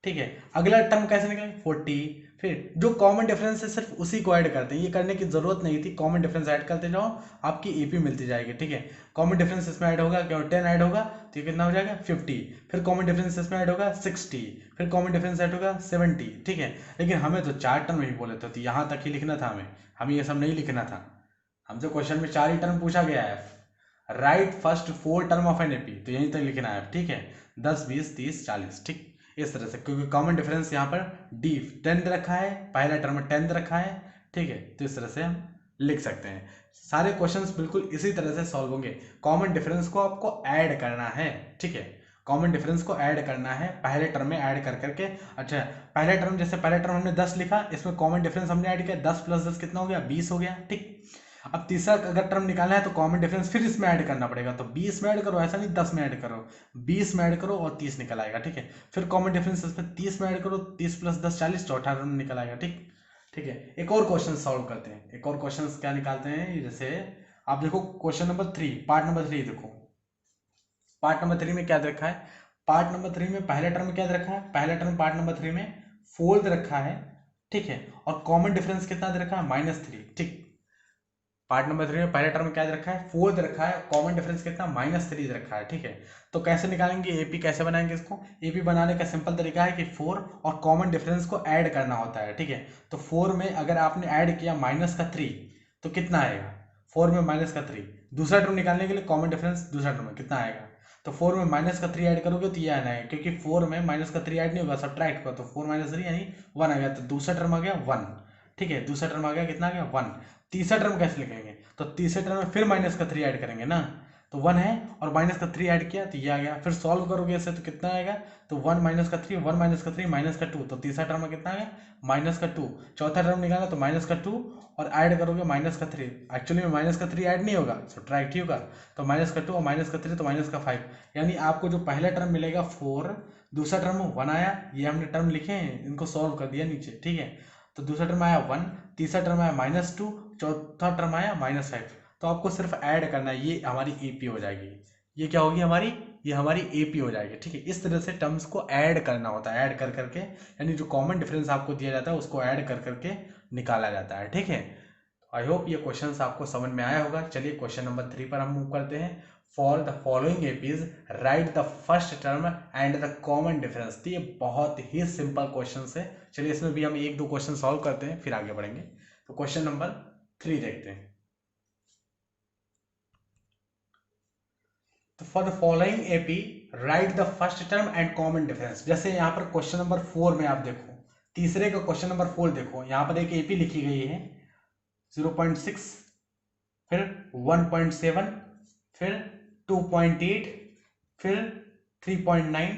ठीक है। अगला टर्म कैसे निकलेगा 40, फिर जो कॉमन डिफरेंस है सिर्फ उसी को ऐड करते हैं, ये करने की जरूरत नहीं थी, कॉमन डिफरेंस ऐड करते जाओ आपकी एपी मिलती जाएगी, ठीक है। कॉमन डिफरेंस इसमें ऐड होगा क्या 10 ऐड होगा तो ये कितना हो जाएगा 50, फिर कॉमन डिफरेंस इसमें ऐड होगा 60, फिर कॉमन डिफरेंस ऐड होगा 70, ठीक है। लेकिन हमें तो 4 टर्म ही बोले थे, तो यहाँ तक ही लिखना था हमें ये सब नहीं लिखना था। हमसे क्वेश्चन में 4 ही टर्म पूछा गया है, right first 4 term of an AP, तो यहीं तक लिखना है, ठीक है, 10 20 30 40, ठीक, इस तरह से, क्योंकि कॉमन डिफरेंस यहाँ पर डी 10 रखा है, पहला टर्म 10 रखा है, ठीक है, तो इस तरह से हम लिख सकते हैं। सारे क्वेश्चंस बिल्कुल इसी तरह से सॉल्व होंगे। कॉमन डिफरेंस को आपको ऐड करना है, ठीक है, कॉमन डिफरेंस को ऐड करना है पहले टर्म में ऐड कर करके। अच्छा, पहले टर्म, जैसे पहले टर्म हमने 10 लिखा, इसमें कॉमन डिफरेंस हमने ऐड किया, 10 + 10 कितना हो गया, 20 हो गया, ठीक। अब तीसरा अगर टर्म निकालना है तो कॉमन डिफरेंस फिर इसमें ऐड करना पड़ेगा, तो 20 में ऐड करो, ऐसा नहीं 10 में ऐड करो, 20 में ऐड करो और 30 निकल आएगा, ठीक है। फिर कॉमन डिफरेंस इसमें 30 में ऐड करो, 30 + 10 40, चौथा टर्म निकल आएगा, ठीक, ठीक है। एक और क्वेश्चन सॉल्व करते हैं, एक और क्वेश्चन क्या निकालते हैं, जैसे आप देखो क्वेश्चन नंबर 3, पार्ट नंबर 3 देखो, पार्ट नंबर 3 में क्या दे रखा है, पार्ट नंबर 3 में पहला टर्म क्या दे रखा है, पहला टर्म पार्ट नंबर 3 में 4 दे रखा है, ठीक है, और कॉमन डिफरेंस कितना दे रखा है, -3, ठीक। पार्ट नंबर 3 में पहला टर्म क्या दे रखा है, 4 दे रखा है, कॉमन डिफरेंस कितना, -3 दे रखा है, ठीक है। तो कैसे निकालेंगे एपी, कैसे बनाएंगे इसको, एपी बनाने का सिंपल तरीका है कि 4 और कॉमन डिफरेंस को ऐड करना होता है, ठीक है। तो 4 में अगर आपने ऐड किया -3 तो कितना आएगा, 4 में -3, दूसरा टर्म निकालने के लिए कॉमन डिफरेंस दूसरा टर्म में कितना आएगा, तो 4 में -3 ऐड करोगे तो ये आना है, क्योंकि 4 में -3 ऐड नहीं होगा, सब्ट्रैक्ट करो, तो 4 - 3 यानी 1 आ गया, तो दूसरा टर्म आ गया 1, ठीक है, दूसरा टर्म आ गया, कितना आ गया 1। तीसरा टर्म कैसे लिखेंगे, तो तीसरे टर्म में फिर -3 ऐड करेंगे ना, तो 1 है और -3 ऐड किया तो ये आ गया, फिर सॉल्व करोगे इसे तो कितना आएगा, तो 1 - 3 1 - 3 -2, तो तीसरा टर्म में कितना आ गया -2, चौथा टर्म निकाला तो -2 और ऐड करोगे -3, एक्चुअली में -3 ऐड नहीं होगा, सब्ट्रैक्ट ही होगा, तो -2 और -3 तो -5, यानी आपको जो पहला टर्म मिलेगा 4, दूसरा टर्म 1 आया, ये हमने टर्म लिखे हैं, इनको सॉल्व कर दिया नीचे, ठीक है। तो दूसरा टर्म आया 1, तीसरा टर्म आया -2, चौथा टर्म आया -5, तो आपको सिर्फ ऐड करना है, ये हमारी एपी हो जाएगी, ये क्या होगी हमारी, ये हमारी एपी हो जाएगी, ठीक है। इस तरह से टर्म्स को ऐड करना होता है, ऐड कर करके, यानी जो कॉमन डिफरेंस आपको दिया जाता है उसको ऐड कर करके निकाला जाता है, ठीक है। आई होप ये क्वेश्चन आपको समझ में आया होगा। चलिए क्वेश्चन नंबर 3 पर हम मूव करते हैं। For the following APs right the first term and the common difference. तो ये बहुत ही सिंपल क्वेश्चन है। चलिए इसमें भी हम 1-2 क्वेश्चन सॉल्व करते हैं, फिर आगे बढ़ेंगे। तो क्वेश्चन नंबर 3 देखते हैं। तो for the following AP right the first term and common difference. जैसे यहाँ पर क्वेश्चन नंबर 4 में आप देखो, तीसरे का क्वेश्चन नंबर 4 देखो, यहाँ पर एक एपी लिखी गई है 0.6, फिर 1.7, फिर 2.8, फिर 3.9,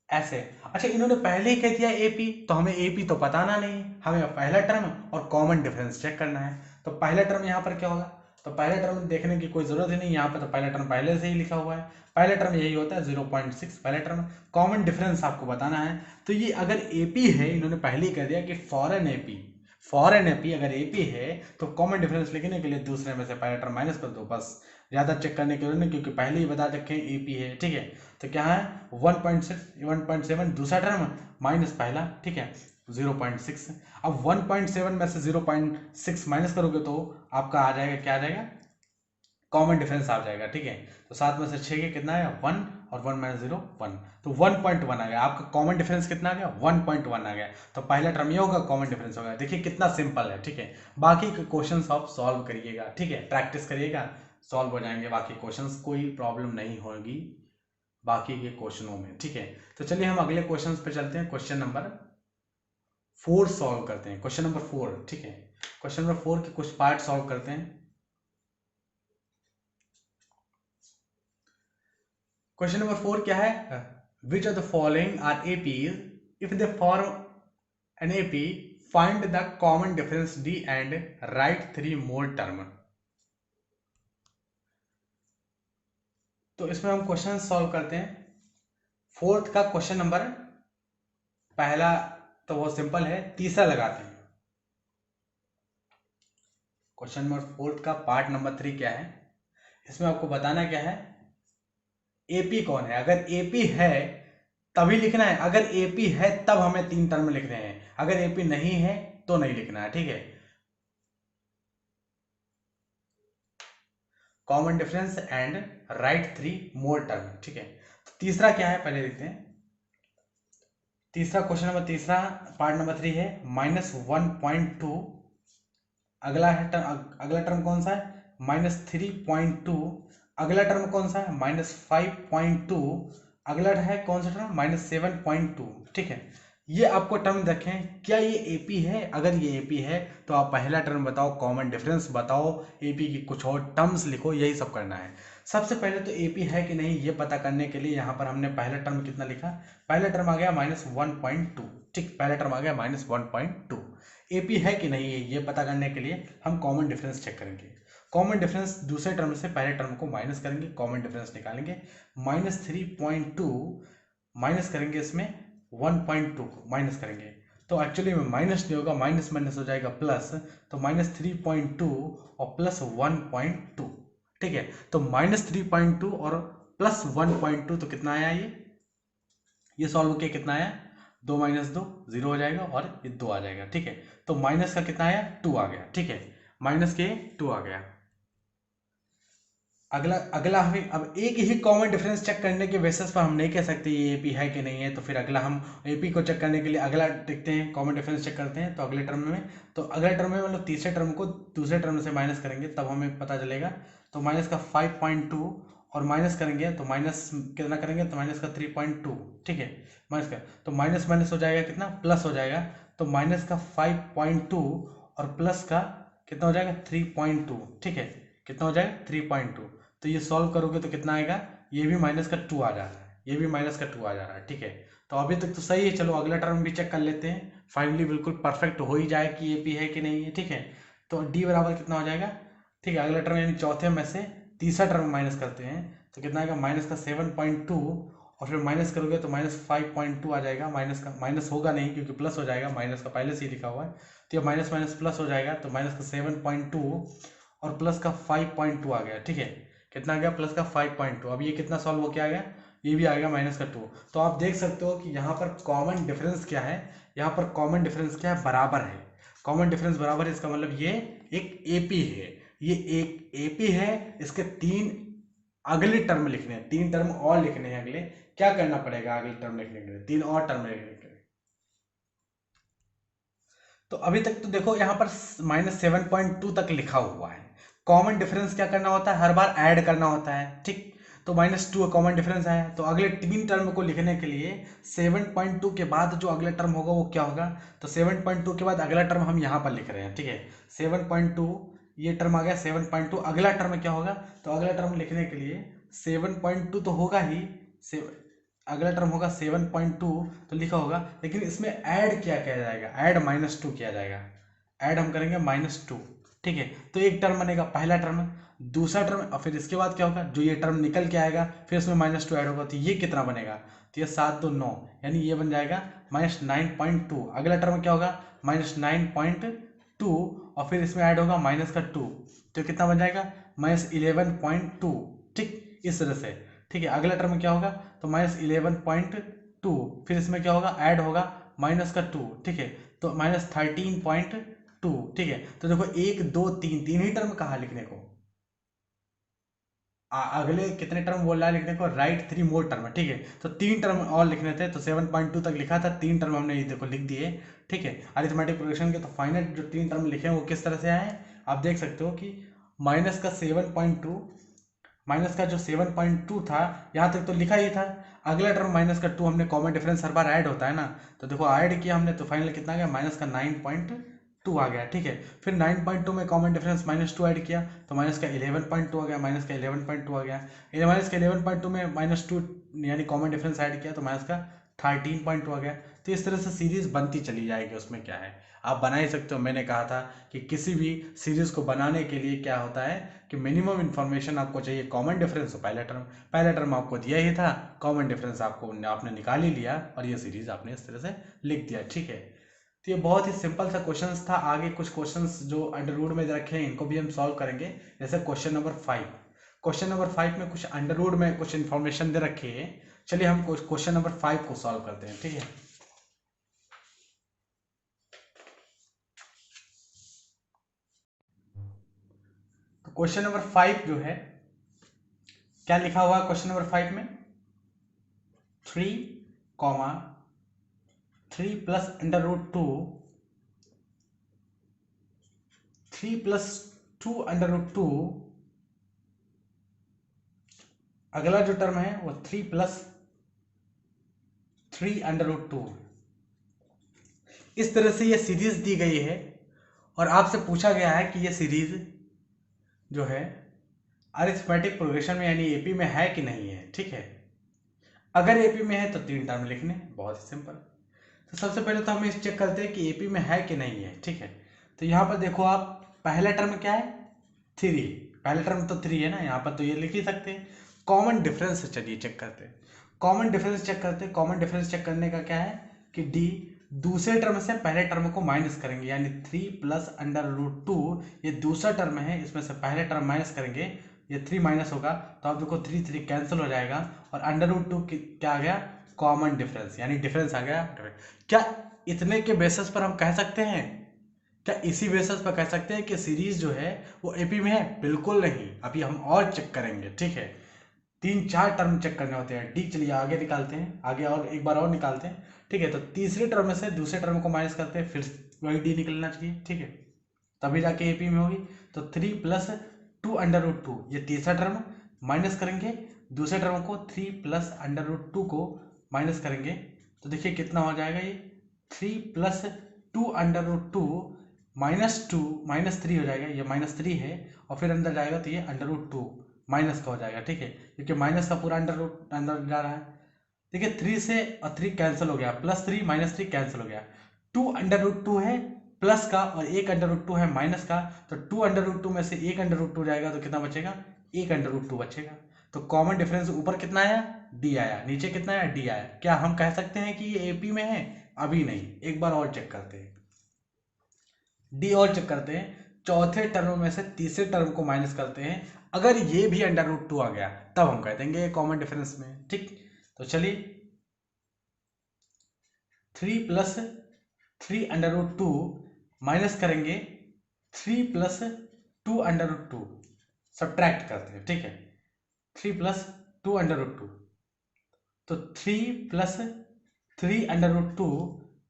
ऐसे। अच्छा, इन्होंने पहले ही कह दिया एपी, तो हमें एपी तो बताना नहीं, हमें पहला टर्म और कॉमन डिफरेंस चेक करना है। तो पहला टर्म यहाँ पर क्या होगा, तो पहला टर्म देखने की कोई जरूरत ही नहीं, यहाँ पर तो पहला टर्म पहले से ही लिखा हुआ है, पहला टर्म यही होता है 0.6 पहला टर्म। कॉमन डिफरेंस आपको बताना है, तो ये अगर एपी है, इन्होंने पहले ही कह दिया कि फॉरेन एपी, फॉरेन एपी अगर एपी है तो कॉमन डिफरेंस लिखने के लिए दूसरे में से पहला टर्म माइनस कर दो, बस, ज्यादा चेक करने की जरूरत नहीं, क्योंकि पहले ही बता रखे हैं एपी है, ठीक है। तो क्या है 1.6 1.7 दूसरा टर्म माइनस पहला, ठीक है 0.6। अब 1.7 में से 0.6 माइनस करोगे तो आपका आ जाएगा, क्या आ जाएगा, कॉमन डिफरेंस आ जाएगा, ठीक है। तो 7 में से 6 के कितना आया 1, और 1 - 0 1, तो 1.1 आ गया आपका। कॉमन डिफरेंस कितना आ गया 1.1 आ गया। तो पहला टर्म ये होगा, कॉमन डिफरेंस होगा। देखिए कितना सिंपल है, ठीक है। बाकी के क्वेश्चंस आप सॉल्व करिएगा, ठीक है, प्रैक्टिस करिएगा, सॉल्व हो जाएंगे बाकी क्वेश्चंस, कोई प्रॉब्लम नहीं होगी बाकी के क्वेश्चनों में, ठीक है। तो चलिए हम अगले क्वेश्चन पे चलते हैं। क्वेश्चन नंबर 4 सॉल्व करते हैं, क्वेश्चन नंबर 4, ठीक है। क्वेश्चन नंबर 4 के कुछ पार्ट सॉल्व करते हैं। क्वेश्चन नंबर 4 क्या है, which of the following are APs if they form an AP find the common difference d and write 3 more term. तो इसमें हम क्वेश्चन सॉल्व करते हैं। 4th का क्वेश्चन नंबर, पहला तो वो सिंपल है, तीसरा लगाते हैं। क्वेश्चन नंबर 4th का पार्ट नंबर 3 क्या है, इसमें आपको बताना क्या है, एपी कौन है। अगर एपी है तभी लिखना है, अगर एपी है तब हमें 3 टर्म लिखने हैं, अगर एपी नहीं है तो नहीं लिखना है, ठीक है। Common difference and write 3 more term, ठीक है। तो तीसरा क्या है पहले देखते हैं। तीसरा क्वेश्चन नंबर, तीसरा पार्ट नंबर 3 है -1.2। अगला है टर्म, अगला टर्म कौन सा है -3.2 अगला टर्म कौन सा है, -5.2, अगला है कौन सा टर्म, -7.2, ठीक है। ये आपको टर्म देखें, क्या ये एपी है, अगर ये एपी है तो आप पहला टर्म बताओ, कॉमन डिफरेंस बताओ, एपी की कुछ और टर्म्स लिखो, यही सब करना है। सबसे पहले तो एपी है कि नहीं ये पता करने के लिए यहाँ पर हमने पहला टर्म कितना लिखा, पहला टर्म आ गया -1.2, ठीक, पहला टर्म आ गया -1.2। एपी है कि नहीं ये पता करने के लिए हम कॉमन डिफरेंस चेक करेंगे। कॉमन डिफरेंस दूसरे टर्म से पहले टर्म को माइनस करेंगे, कॉमन डिफरेंस निकालेंगे, -3.2 माइनस करेंगे, इसमें 1.2 को माइनस करेंगे, तो एक्चुअली में माइनस नहीं होगा, माइनस माइनस हो जाएगा प्लस, तो -3.2 और +1.2, ठीक है। तो -3.2 और +1.2 तो कितना आया, ये सॉल्व किया कितना आया, 2 - 2 0 हो जाएगा और ये 2 आ जाएगा, ठीक है। तो माइनस का कितना आया, 2 आ गया, ठीक है, माइनस के 2 आ गया। अगला अगला हमें अब एक ही कॉमन डिफरेंस चेक करने के बेसिस पर हम नहीं कह सकते ये एपी है कि नहीं है, तो फिर अगला हम एपी को चेक करने के लिए अगला देखते हैं, कॉमन डिफरेंस चेक करते हैं। तो अगले टर्म में, तो अगले टर्म में मतलब तीसरे टर्म को दूसरे टर्म से माइनस करेंगे तब हमें पता चलेगा। तो माइनस का 5.2 और माइनस करेंगे तो माइनस कितना करेंगे, तो माइनस का 3.2, ठीक है, माइनस का, तो माइनस माइनस हो जाएगा कितना, प्लस हो जाएगा। तो माइनस का 5.2 और प्लस का कितना हो जाएगा, 3.2, ठीक है, कितना हो जाएगा 3.2। तो ये सॉल्व करोगे तो कितना आएगा, ये भी माइनस का 2 आ जा रहा है, ये भी माइनस का 2 आ जा रहा है, ठीक है। तो अभी तक तो सही है, चलो अगला टर्म भी चेक कर लेते हैं, फाइनली बिल्कुल परफेक्ट हो ही जाए कि ये पी है कि नहीं है, ठीक है। तो डी बराबर कितना हो जाएगा, ठीक है, अगला टर्म यानी चौथे में से तीसरा टर्म माइनस करते हैं तो कितना आएगा, माइनस का 7.2 और फिर माइनस करोगे तो -5.2 आ जाएगा, माइनस का माइनस होगा नहीं क्योंकि प्लस हो जाएगा, माइनस का पहले से ही लिखा हुआ है। तो ये माइनस माइनस प्लस हो जाएगा, तो माइनस का 7.2 और प्लस का 5.2 आ गया, ठीक है, कितना आ गया, प्लस का 5.2। अब ये कितना सॉल्व हो के आ गया, ये भी आ गया -2। तो आप देख सकते हो कि यहाँ पर कॉमन डिफरेंस क्या है, यहाँ पर कॉमन डिफरेंस क्या है, बराबर है। कॉमन डिफरेंस बराबर है, इसका मतलब ये एक एपी है, ये एक एपी है। इसके 3 अगले टर्म लिखने हैं, 3 टर्म और लिखने हैं अगले, क्या करना पड़ेगा अगले टर्म लिखने के लिए, 3 और टर्म लिखने के लिए। तो अभी तक तो देखो यहाँ पर -7.2 तक लिखा हुआ है। कॉमन डिफरेंस क्या करना होता है, हर बार ऐड करना होता है, ठीक। तो -2 कॉमन डिफरेंस है, तो अगले 3 टर्म को लिखने के लिए 7.2 के बाद जो अगला टर्म होगा वो क्या होगा, तो 7.2 के बाद अगला टर्म हम यहाँ पर लिख रहे हैं, ठीक है, 7.2 ये टर्म आ गया 7.2, अगला टर्म क्या होगा, तो अगला टर्म लिखने के लिए 7.2 तो होगा ही, अगला टर्म होगा 7.2 तो लिखा होगा, लेकिन इसमें ऐड क्या किया जाएगा, ऐड -2 किया जाएगा, ऐड हम करेंगे -2, ठीक है। तो एक टर्म बनेगा, पहला टर्म, दूसरा टर्म, और फिर इसके बाद क्या होगा, जो ये टर्म निकल के आएगा फिर उसमें -2 ऐड होगा, तो ये कितना बनेगा, तो ये 7 2 9, यानी ये बन जाएगा -9.2। अगला टर्म क्या होगा, -9.2 और फिर इसमें ऐड होगा -2, तो कितना बन जाएगा, -11.2, ठीक, इस तरह से, ठीक है। अगला टर्म क्या होगा, तो -11.2, फिर इसमें क्या होगा, ऐड होगा -2, ठीक है, तो -13.2, ठीक है। तो देखो 1 2 3 तीन ही टर्म कहा लिखने को, अगले कितने टर्म बोल रहा है लिखने को, राइट 3 मोर टर्म, ठीक है। तो 3 टर्म और लिखने थे, तो 7.2 तक लिखा था, 3 टर्म हमने ये देखो लिख दिए, ठीक है, अरिथमेटिक प्रोग्रेशन के। तो फाइनल जो 3 टर्म लिखे हैं वो किस तरह से आए, आप देख सकते हो कि माइनस का 7.2, माइनस का जो 7.2 था यहाँ तक तो लिखा ही था, अगला टर्म -2 हमने कॉमन डिफरेंस हर बार ऐड होता है ना, तो देखो ऐड किया हमने, तो फाइनल कितना आ गया, माइनस का 9.2 आ गया, ठीक है। फिर 9.2 में कॉमन डिफरेंस -2 ऐड किया तो माइनस का 11.2 आ गया, माइनस का 11.2 आ गया, माइनस का 11.2 में -2 यानी कॉमन डिफरेंस ऐड किया तो माइनस का 13.2 आ गया। तो इस तरह से सीरीज बनती चली जाएगी, उसमें क्या है आप बना ही सकते हो। मैंने कहा था कि किसी भी सीरीज को बनाने के लिए क्या होता है कि मिनिमम इन्फॉर्मेशन आपको चाहिए, कॉमन डिफरेंस हो पहला टर्म आपको दिया ही था, कॉमन डिफरेंस आपने निकाल ही लिया और ये सीरीज आपने इस तरह से लिख दिया, ठीक है। तो ये बहुत ही सिंपल सा क्वेश्चंस था। आगे कुछ क्वेश्चंस जो अंडर रूट में रखे हैं इनको भी हम सॉल्व करेंगे, जैसे क्वेश्चन नंबर 5। क्वेश्चन नंबर 5 में कुछ अंडर रूट में कुछ इन्फॉर्मेशन दे रखी है, चलिए हम क्वेश्चन नंबर 5 को सॉल्व करते हैं, ठीक है। तो क्वेश्चन नंबर 5 जो है, क्या लिखा हुआ है क्वेश्चन नंबर 5 में, 3, 3 प्लस √2, 3 + 2 √2 अगला जो टर्म है वो 3+3√2। इस तरह से ये सीरीज दी गई है और आपसे पूछा गया है कि ये सीरीज जो है अरिथमेटिक प्रोग्रेशन में यानी एपी में है कि नहीं है। ठीक है, अगर एपी में है तो 3 टर्म लिखने, बहुत ही सिंपल। तो सबसे पहले तो हम इस चेक करते हैं कि एपी में है कि नहीं है। ठीक है, तो यहाँ पर देखो आप, पहला टर्म क्या है 3, पहला टर्म तो 3 है ना, यहाँ पर तो ये लिख ही सकते हैं। कॉमन डिफरेंस चलिए चेक करते हैं, कॉमन डिफरेंस चेक करते हैं। कॉमन डिफरेंस चेक करने का क्या है कि डी दूसरे टर्म से पहले टर्म को माइनस करेंगे, यानी 3+√2 ये दूसरा टर्म है, इसमें से पहले टर्म माइनस करेंगे, ये 3 माइनस होगा तो आप देखो 3 कैंसिल हो जाएगा और √2 क्या आ गया, कॉमन डिफरेंस, यानी डिफरेंस आ गया। क्या इतने के बेसिस पर हम कह सकते हैं, क्या इसी बेसिस पर कह सकते हैं कि सीरीज जो है वो एपी में है? बिल्कुल नहीं, अभी हम और चेक करेंगे। ठीक है, 3-4 टर्म चेक करने होते हैं। डी चलिए आगे निकालते हैं, आगे और एक बार और निकालते हैं। ठीक है, तो तीसरे टर्म में से दूसरे टर्म को माइनस करते हैं, फिर वही डी निकलना चाहिए। ठीक है, तभी जाके एपी में होगी। तो 3+2√2 ये तीसरा टर्म माइनस करेंगे, दूसरे टर्म को 3+2 को माइनस करेंगे, तो देखिए कितना हो जाएगा, ये 3+2√2 -2 -3 हो जाएगा, ये -3 है और फिर अंदर जाएगा तो ये √2 माइनस का हो जाएगा। ठीक है, क्योंकि माइनस का पूरा अंदर जा रहा है। देखिए 3 से और 3 कैंसिल हो गया, +3 -3 कैंसिल हो गया, 2√2 है प्लस का और 1√2 है माइनस का, तो 2√2 में से 1√2 जाएगा तो कितना बचेगा, 1√2 बचेगा। तो कॉमन डिफरेंस ऊपर कितना आया, डी आया, नीचे कितना आया, डी आया। क्या हम कह सकते हैं कि ये एपी में है? अभी नहीं, एक बार और चेक करते हैं, डी और चेक करते हैं। चौथे टर्म में से तीसरे टर्म को माइनस करते हैं, अगर ये भी √2 आ गया तब हम कह देंगे कॉमन डिफरेंस में। ठीक, तो चलिए 3+3√2 माइनस करेंगे 3+2√2, सब्ट्रैक्ट करते हैं। ठीक है, 3+2√2, तो 3+3√2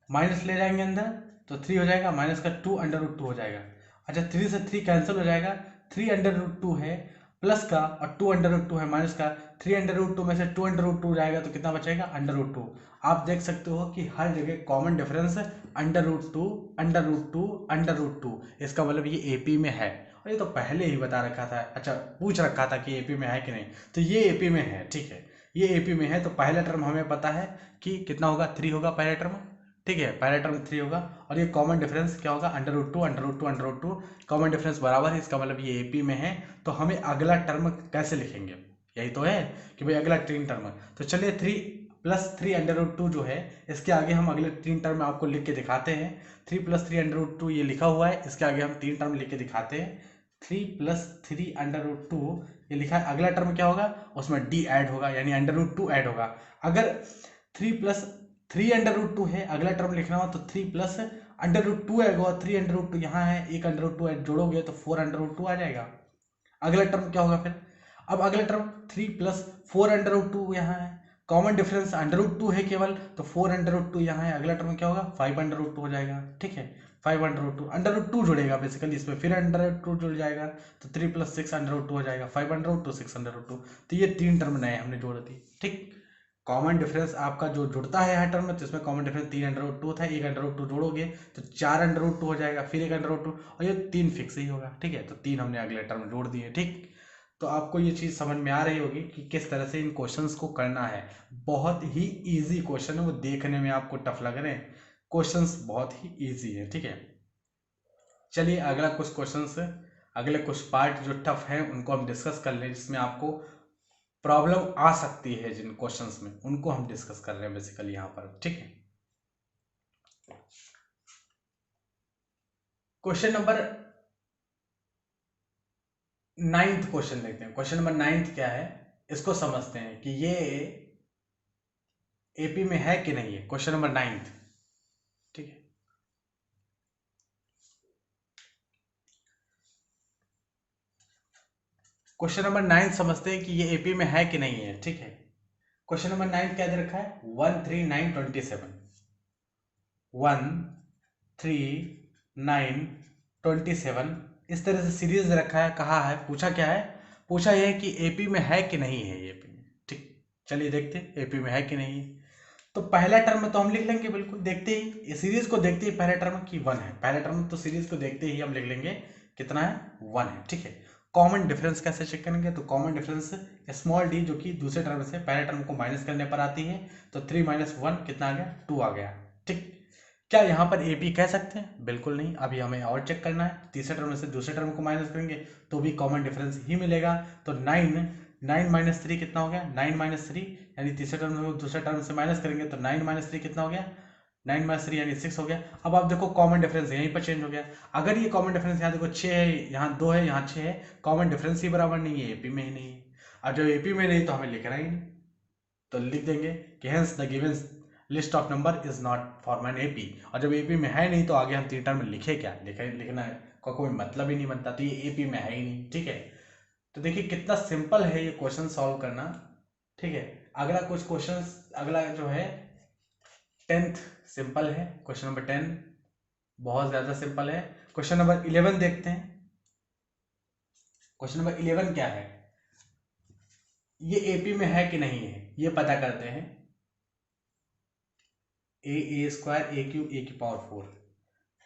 माइनस ले जाएंगे अंदर तो 3 हो जाएगा, माइनस का 2√2 हो जाएगा। अच्छा 3 से 3 कैंसिल हो जाएगा, 3√2 है प्लस का और 2√2 है माइनस का, 3√2 में से 2√2 जाएगा तो कितना बचेगा, √2। आप देख सकते हो कि हर जगह कॉमन डिफरेंस √2 √2 इसका मतलब ये एपी में है, और ये तो पहले ही बता रखा था। अच्छा पूछ रखा था कि एपी में है कि नहीं, तो ये एपी में है। ठीक है, ये एपी में है, तो पहला टर्म हमें पता है कि कितना होगा, 3 होगा पहला टर्म। ठीक है, पहला टर्म 3 होगा और ये कॉमन डिफरेंस क्या होगा, √2 कॉमन डिफरेंस बराबर है, इसका मतलब ये एपी में है। तो हमें अगला टर्म कैसे लिखेंगे, यही तो है कि भाई अगला 3 टर्म। तो चलिए 3+3√2 जो है इसके आगे हम अगले 3 टर्म आपको लिख के दिखाते हैं। 3+3√2 ये लिखा हुआ है, इसके आगे हम 3 टर्म लिख के दिखाते हैं। 3+3√2 ये लिखा है, अगला टर्म क्या होगा, उसमें डी ऐड होगा, यानी √2 ऐड होगा। अगर 3+3√2 है, अगला टर्म लिखना हो तो 3+√2 आएगा, 3√2 यहाँ है, 1√2 जोड़ोगे तो 4√2 आ जाएगा। अगला टर्म क्या होगा फिर, अब अगला टर्म 3+4√2 यहाँ है, कॉमन डिफरेंस √2 है केवल, तो 4√2 यहाँ है, अगला टर्म क्या होगा, 5√2 हो जाएगा। ठीक है, 5√2 जुड़ेगा बेसिकली इसमें, फिर √2 जुड़ जाएगा तो 3+6√2 हो जाएगा, 5√2 6√2। तो ये 3 टर्म नए हमने जोड़ दी। ठीक, कॉमन डिफरेंस आपका जो जुड़ता है हर टर्म में, तो इसमें कॉमन डिफरेंस 3√2 था, 1√2 जोड़ोगे तो 4√2 हो जाएगा, फिर 1√2 और ये 3 फिक्स ही होगा। ठीक है, तो 3 हमने अगले टर्म जोड़ दिए। ठीक, तो आपको ये चीज़ समझ में आ रही होगी कि किस तरह से इन क्वेश्चंस को करना है। बहुत ही इजी क्वेश्चन है, वो देखने में आपको टफ लग रहे हैं, क्वेश्चंस बहुत ही इजी है। ठीक है, चलिए अगला कुछ क्वेश्चंस, अगले कुछ पार्ट जो टफ है उनको हम डिस्कस कर लें, जिसमें आपको प्रॉब्लम आ सकती है, जिन क्वेश्चंस में उनको हम डिस्कस कर रहे हैं बेसिकली यहाँ पर। ठीक है, क्वेश्चन नंबर 9th क्वेश्चन लेते हैं। क्वेश्चन नंबर 9th क्या है, इसको समझते हैं कि ये एपी में है कि नहीं है। क्वेश्चन नंबर 9th, ठीक है, क्वेश्चन नंबर 9 समझते हैं कि ये एपी में है कि नहीं है। ठीक है, क्वेश्चन नंबर 9 क्या दे रखा है, 13927 13927 इस तरह से सीरीज रखा है। कहा है, पूछा क्या है, पूछा यह है कि एपी में है कि नहीं है, एपी में। चलिए देखते हैं एपी में है कि नहीं है। तो पहला टर्म तो हम लिख लेंगे बिल्कुल, देखते ही सीरीज को देखते ही पहला टर्म की 1 है, पहला टर्म तो सीरीज को देखते ही हम लिख लेंगे कितना है 1 है, ठीक है। कॉमन डिफरेंस कैसे चेक करेंगे, तो कॉमन डिफरेंस स्मॉल डी जो कि दूसरे टर्म से पहले टर्म को माइनस करने पर आती है, तो 3 माइनस 1 कितना आ गया 2 आ गया, ठीक। क्या यहाँ पर ए पी कह सकते हैं, बिल्कुल नहीं, अभी हमें और चेक करना है। तीसरे टर्म से दूसरे टर्म को माइनस करेंगे तो भी कॉमन डिफरेंस ही मिलेगा, तो 9 माइनस 3 कितना हो गया 9 माइनस 3, यानी तीसरे टर्म को दूसरे टर्म से माइनस करेंगे तो 9 माइनस 3 कितना हो गया 9 माइनस 3 यानी 6 हो गया। अब आप देखो कॉमन डिफरेंस यहीं पर चेंज हो गया, अगर ये कॉमन डिफरेंस यहाँ देखो 6 है, यहाँ 2 है, यहाँ 6 है, कॉमन डिफरेंस ही बराबर नहीं है, एपी में ही नहीं है। अब जब एपी में नहीं तो हमें लिखना ही नहीं, तो लिख देंगे कि hence the given list of number is not form an AP, और जब एपी में है नहीं तो आगे हम 3 टर्म में लिखे क्या, लिखना का कोई मतलब ही नहीं बनता, तो ये एपी में है ही नहीं, ठीक है। तो देखिए कितना सिंपल है ये क्वेश्चन सॉल्व करना, ठीक है। अगला कुछ क्वेश्चन, अगला जो है 10th सिंपल है, क्वेश्चन नंबर 10 बहुत ज्यादा सिंपल है। क्वेश्चन नंबर 11 देखते हैं। क्वेश्चन नंबर 11 क्या है, ये एपी में है कि नहीं है ये पता करते हैं। ए स्क्वायर ए क्यूब ए की पावर 4,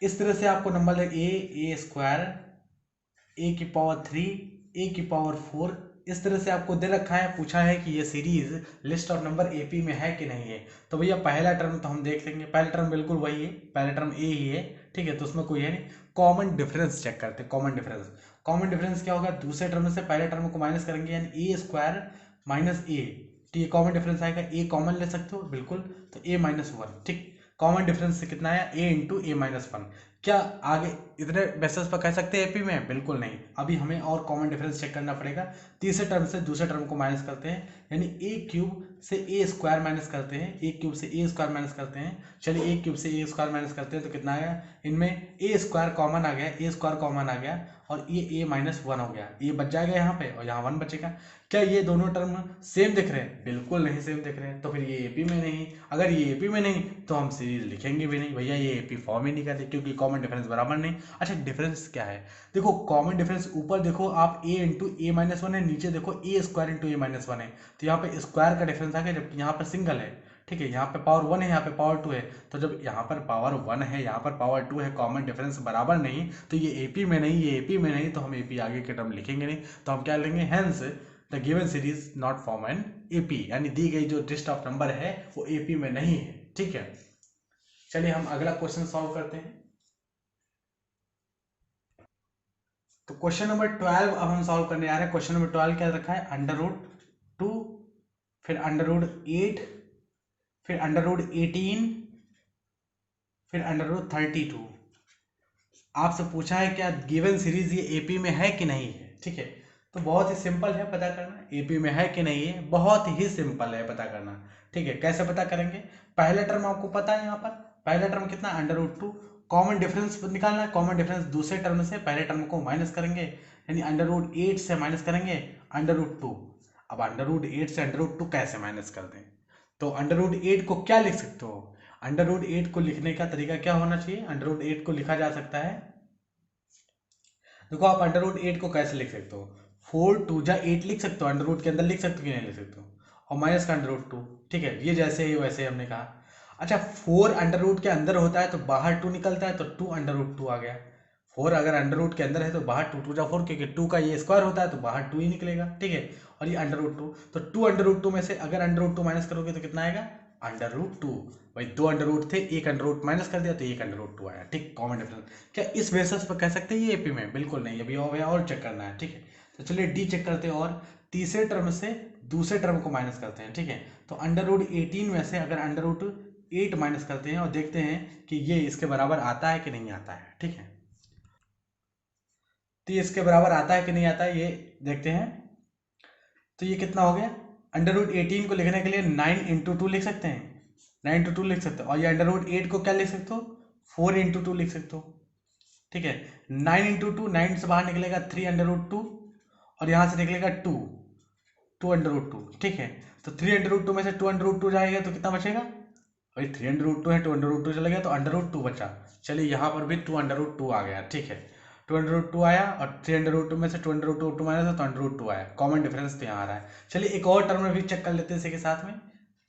इस तरह से आपको नंबर ए स्क्वायर ए की पावर 3 ए की पावर 4 इस तरह से आपको दे रखा है, पूछा है कि ये series list of number AP में है कि नहीं है। तो भैया पहला टर्म तो हम देख लेंगे, पहला टर्म बिल्कुल वही है, पहला टर्म ए ही है, ठीक है, तो उसमें कोई है नहीं। कॉमन डिफरेंस चेक करते हैं, कॉमन डिफरेंस, कॉमन डिफरेंस क्या होगा, दूसरे टर्म से पहले टर्म को माइनस करेंगे, यानी ए स्क्वायर माइनस ए, तो ये कॉमन डिफरेंस आएगा, ए कॉमन ले सकते हो बिल्कुल, तो ए माइनस 1, ठीक। कॉमन डिफरेंस से कितना आया ए इंटू ए माइनस 1, क्या आगे इतने बेसिस पर कह सकते हैं एपी में, बिल्कुल नहीं, अभी हमें और कॉमन डिफरेंस चेक करना पड़ेगा। तीसरे टर्म से दूसरे टर्म को माइनस करते हैं, यानी ए क्यूब से ए स्क्वायर माइनस करते हैं, ए क्यूब से ए स्क्वायर माइनस करते हैं, चलिए ए क्यूब से ए स्क्वायर माइनस करते हैं तो कितना आया, इनमें ए स्क्वायर कॉमन आ गया, ए स्क्वायर कॉमन आ गया, और ये ए माइनस 1 हो गया, ये बच जाएगा यहाँ पे और यहाँ 1 बचेगा। क्या ये दोनों टर्म सेम दिख रहे हैं, बिल्कुल नहीं सेम दिख रहे हैं, तो फिर ये एपी में नहीं, अगर ये एपी में नहीं तो हम सीरीज लिखेंगे भी नहीं, भैया ये एपी फॉर्म ही नहीं करते क्योंकि कॉमन डिफरेंस बराबर नहीं। अच्छा डिफरेंस क्या है, देखो कॉमन डिफरेंस ऊपर देखो आप ए इंटू ए माइनस 1 है, नीचे देखो ए स्क्वायर इंटू ए माइनस 1 है, तो यहाँ पे स्क्वायर का डिफरेंस आ गया, जबकि यहाँ पर सिंगल है, ठीक है, यहाँ पे पावर 1 है, यहाँ पे पावर 2 है, तो जब यहाँ पर पावर 1 है, यहाँ पर पावर 2 है, कॉमन डिफरेंस बराबर नहीं, तो ये एपी में नहीं, ये एपी में नहीं, तो हम एपी आगे के टर्म लिखेंगे नहीं, तो हम क्या लेंगे, hence the given series not form an AP, यानी दी गई जो लिस्ट ऑफ नंबर है वो एपी में नहीं है, ठीक है। चलिए हम अगला क्वेश्चन सॉल्व करते हैं। तो क्वेश्चन नंबर 12 अब हम सॉल्व करने आ रहे हैं। क्वेश्चन नंबर 12 क्या रखा है, अंडर रूट 2, फिर अंडर रूट 8, फिर अंडर रूट 18, फिर अंडर रूट 32। आपसे पूछा है क्या गिवन सीरीज ये एपी में है कि नहीं है, ठीक है। तो बहुत ही सिंपल है पता करना, एपी में है कि नहीं है, बहुत ही सिंपल है पता करना, ठीक है। कैसे पता करेंगे, पहला टर्म आपको पता है, यहाँ पर पहला टर्म कितना अंडर रूट 2, कॉमन डिफरेंस निकालना है, कॉमन डिफरेंस दूसरे टर्म से पहले टर्म को माइनस करेंगे, यानी अंडर रूट 8 से माइनस करेंगे अंडर रूट 2। अब अंडर रूट 8 से अंडर रूट 2 कैसे माइनस कर दें, तो अंडर रूट 8 को क्या लिख सकते हो, अंडर रूट 8 को लिखने का तरीका क्या होना चाहिए, अंडर रूट 8 को लिखा जा सकता है, देखो आप अंडर रूट 8 को कैसे लिख सकते हो, 4 2 जा 8 लिख सकते हो, अंडर रूट के अंदर लिख सकते हो कि नहीं लिख सकते हो, और माइनस का अंडर रूट 2, ठीक है, ये जैसे ही वैसे हमने कहा। अच्छा 4 अंडर रूट के अंदर होता है तो बाहर 2 निकलता है, तो 2 अंडर रूट 2 आ गया। 4 अगर अंडर रूट के अंदर है तो बाहर 2 2 जा 4, क्योंकि 2 का ये स्क्वायर होता है तो बाहर 2 ही निकलेगा, ठीक है, और ये अंडर रूट 2, तो 2 अंडर रूट 2 में से अगर अंडर रूट 2 माइनस करोगे तो कितना आएगा अंडर रूट 2, भाई 2 अंडर रूट थे, एक अंडर रूट माइनस कर दिया तो एक अंडर रूट 2 आया, ठीक, कॉमन डिफरेंस। क्या इस बेसिस पर कह सकते हैं ये एपी में, बिल्कुल नहीं, अभी और चेक करना है, ठीक है। तो चलिए डी चेक करते हैं, और तीसरे टर्म से दूसरे टर्म को माइनस करते हैं, ठीक है। तो अंडर रूट 18 में से अगर अंडर रूट 8 माइनस करते हैं और देखते हैं कि ये इसके बराबर आता है कि नहीं आता है, ठीक है। तो ये इसके बराबर आता है कि नहीं आता है ये देखते हैं। तो ये कितना हो गया, अंडर रूट 18 को लिखने के लिए 9 इंटू 2 लिख सकते हैं, 9 इंटू 2 लिख सकते हो, और ये अंडर रूट 8 को क्या लिख सकते हो, 4 इंटू 2 लिख सकते हो, ठीक है। 9 इंटू 2, 9 से बाहर निकलेगा 3 अंडर रूट 2, और यहाँ से निकलेगा 2 अंडर रूट 2, ठीक है। तो 3 अंडर रूट 2 में से 2 अंडर रूट 2 जाएगा तो कितना बचेगा, भाई 3 अंडर रूट 2 है, 2 अंडर रूट 2 चला गया तो अंडर रूट 2 बचा। चलिए यहाँ पर भी 2 अंडर रूट 2 आ गया, ठीक है, 2 अंडर रूट 2 आया और 3 अंडर रूट 2 में से 2 अंडर रूट 2 माइनस तो अंडर रूट 2 आया, कॉमन डिफरेंस तो यहाँ आ रहा है। चलिए एक और टर्म भी चेक कर लेते हैं इसी के साथ में,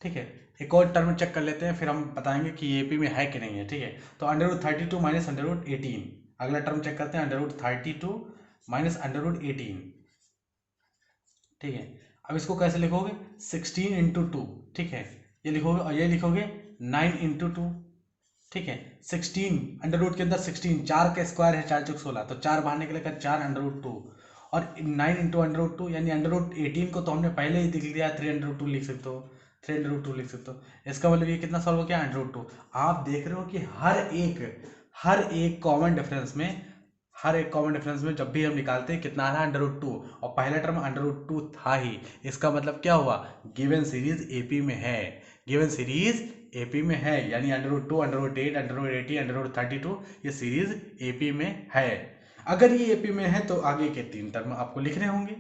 ठीक है, एक और टर्म चेक कर लेते हैं, फिर हम बताएंगे कि ये एपी में है कि नहीं है, ठीक है। तो under root 32 minus under root 18, अगला टर्म चेक करते हैं, under root 32 minus under root 18, ठीक है। अब इसको कैसे लिखोगे, 16 इंटू 2, ठीक है, ये लिखोगे, और ये लिखोगे 9 इंटू 2, ठीक है। 16 अंडर रूट के अंदर 16, 4 का स्क्वायर है 4 चौक 16, तो 4 बाहर निकलेगा 4 अंडर रूट 2, और 9 इंटू अंडर रूट 2 यानी अंडर रूट 18 को तो हमने पहले ही लिख लिया, 3 अंडर रूट 2 लिख सकते हो, 3 अंडर रूट 2 लिख सकते हो। इसका मतलब ये कितना सॉल्व हो गया, अंडर रूट 2। आप देख रहे हो कि हर एक कॉमन डिफरेंस में, हर एक कॉमन डिफरेंस में जब भी हम निकालते हैं कितना आ रहा है, अंडर रूट 2, और पहला टर्म अंडर रूट 2 था ही। इसका मतलब क्या हुआ, गिवन सीरीज एपी में है, गिवन सीरीज एपी में है, यानी under root 2, under root 8, under root 80, under root 32 ये सीरीज एपी में है। अगर ये एपी में है तो आगे के 3 टर्म आपको लिखने होंगे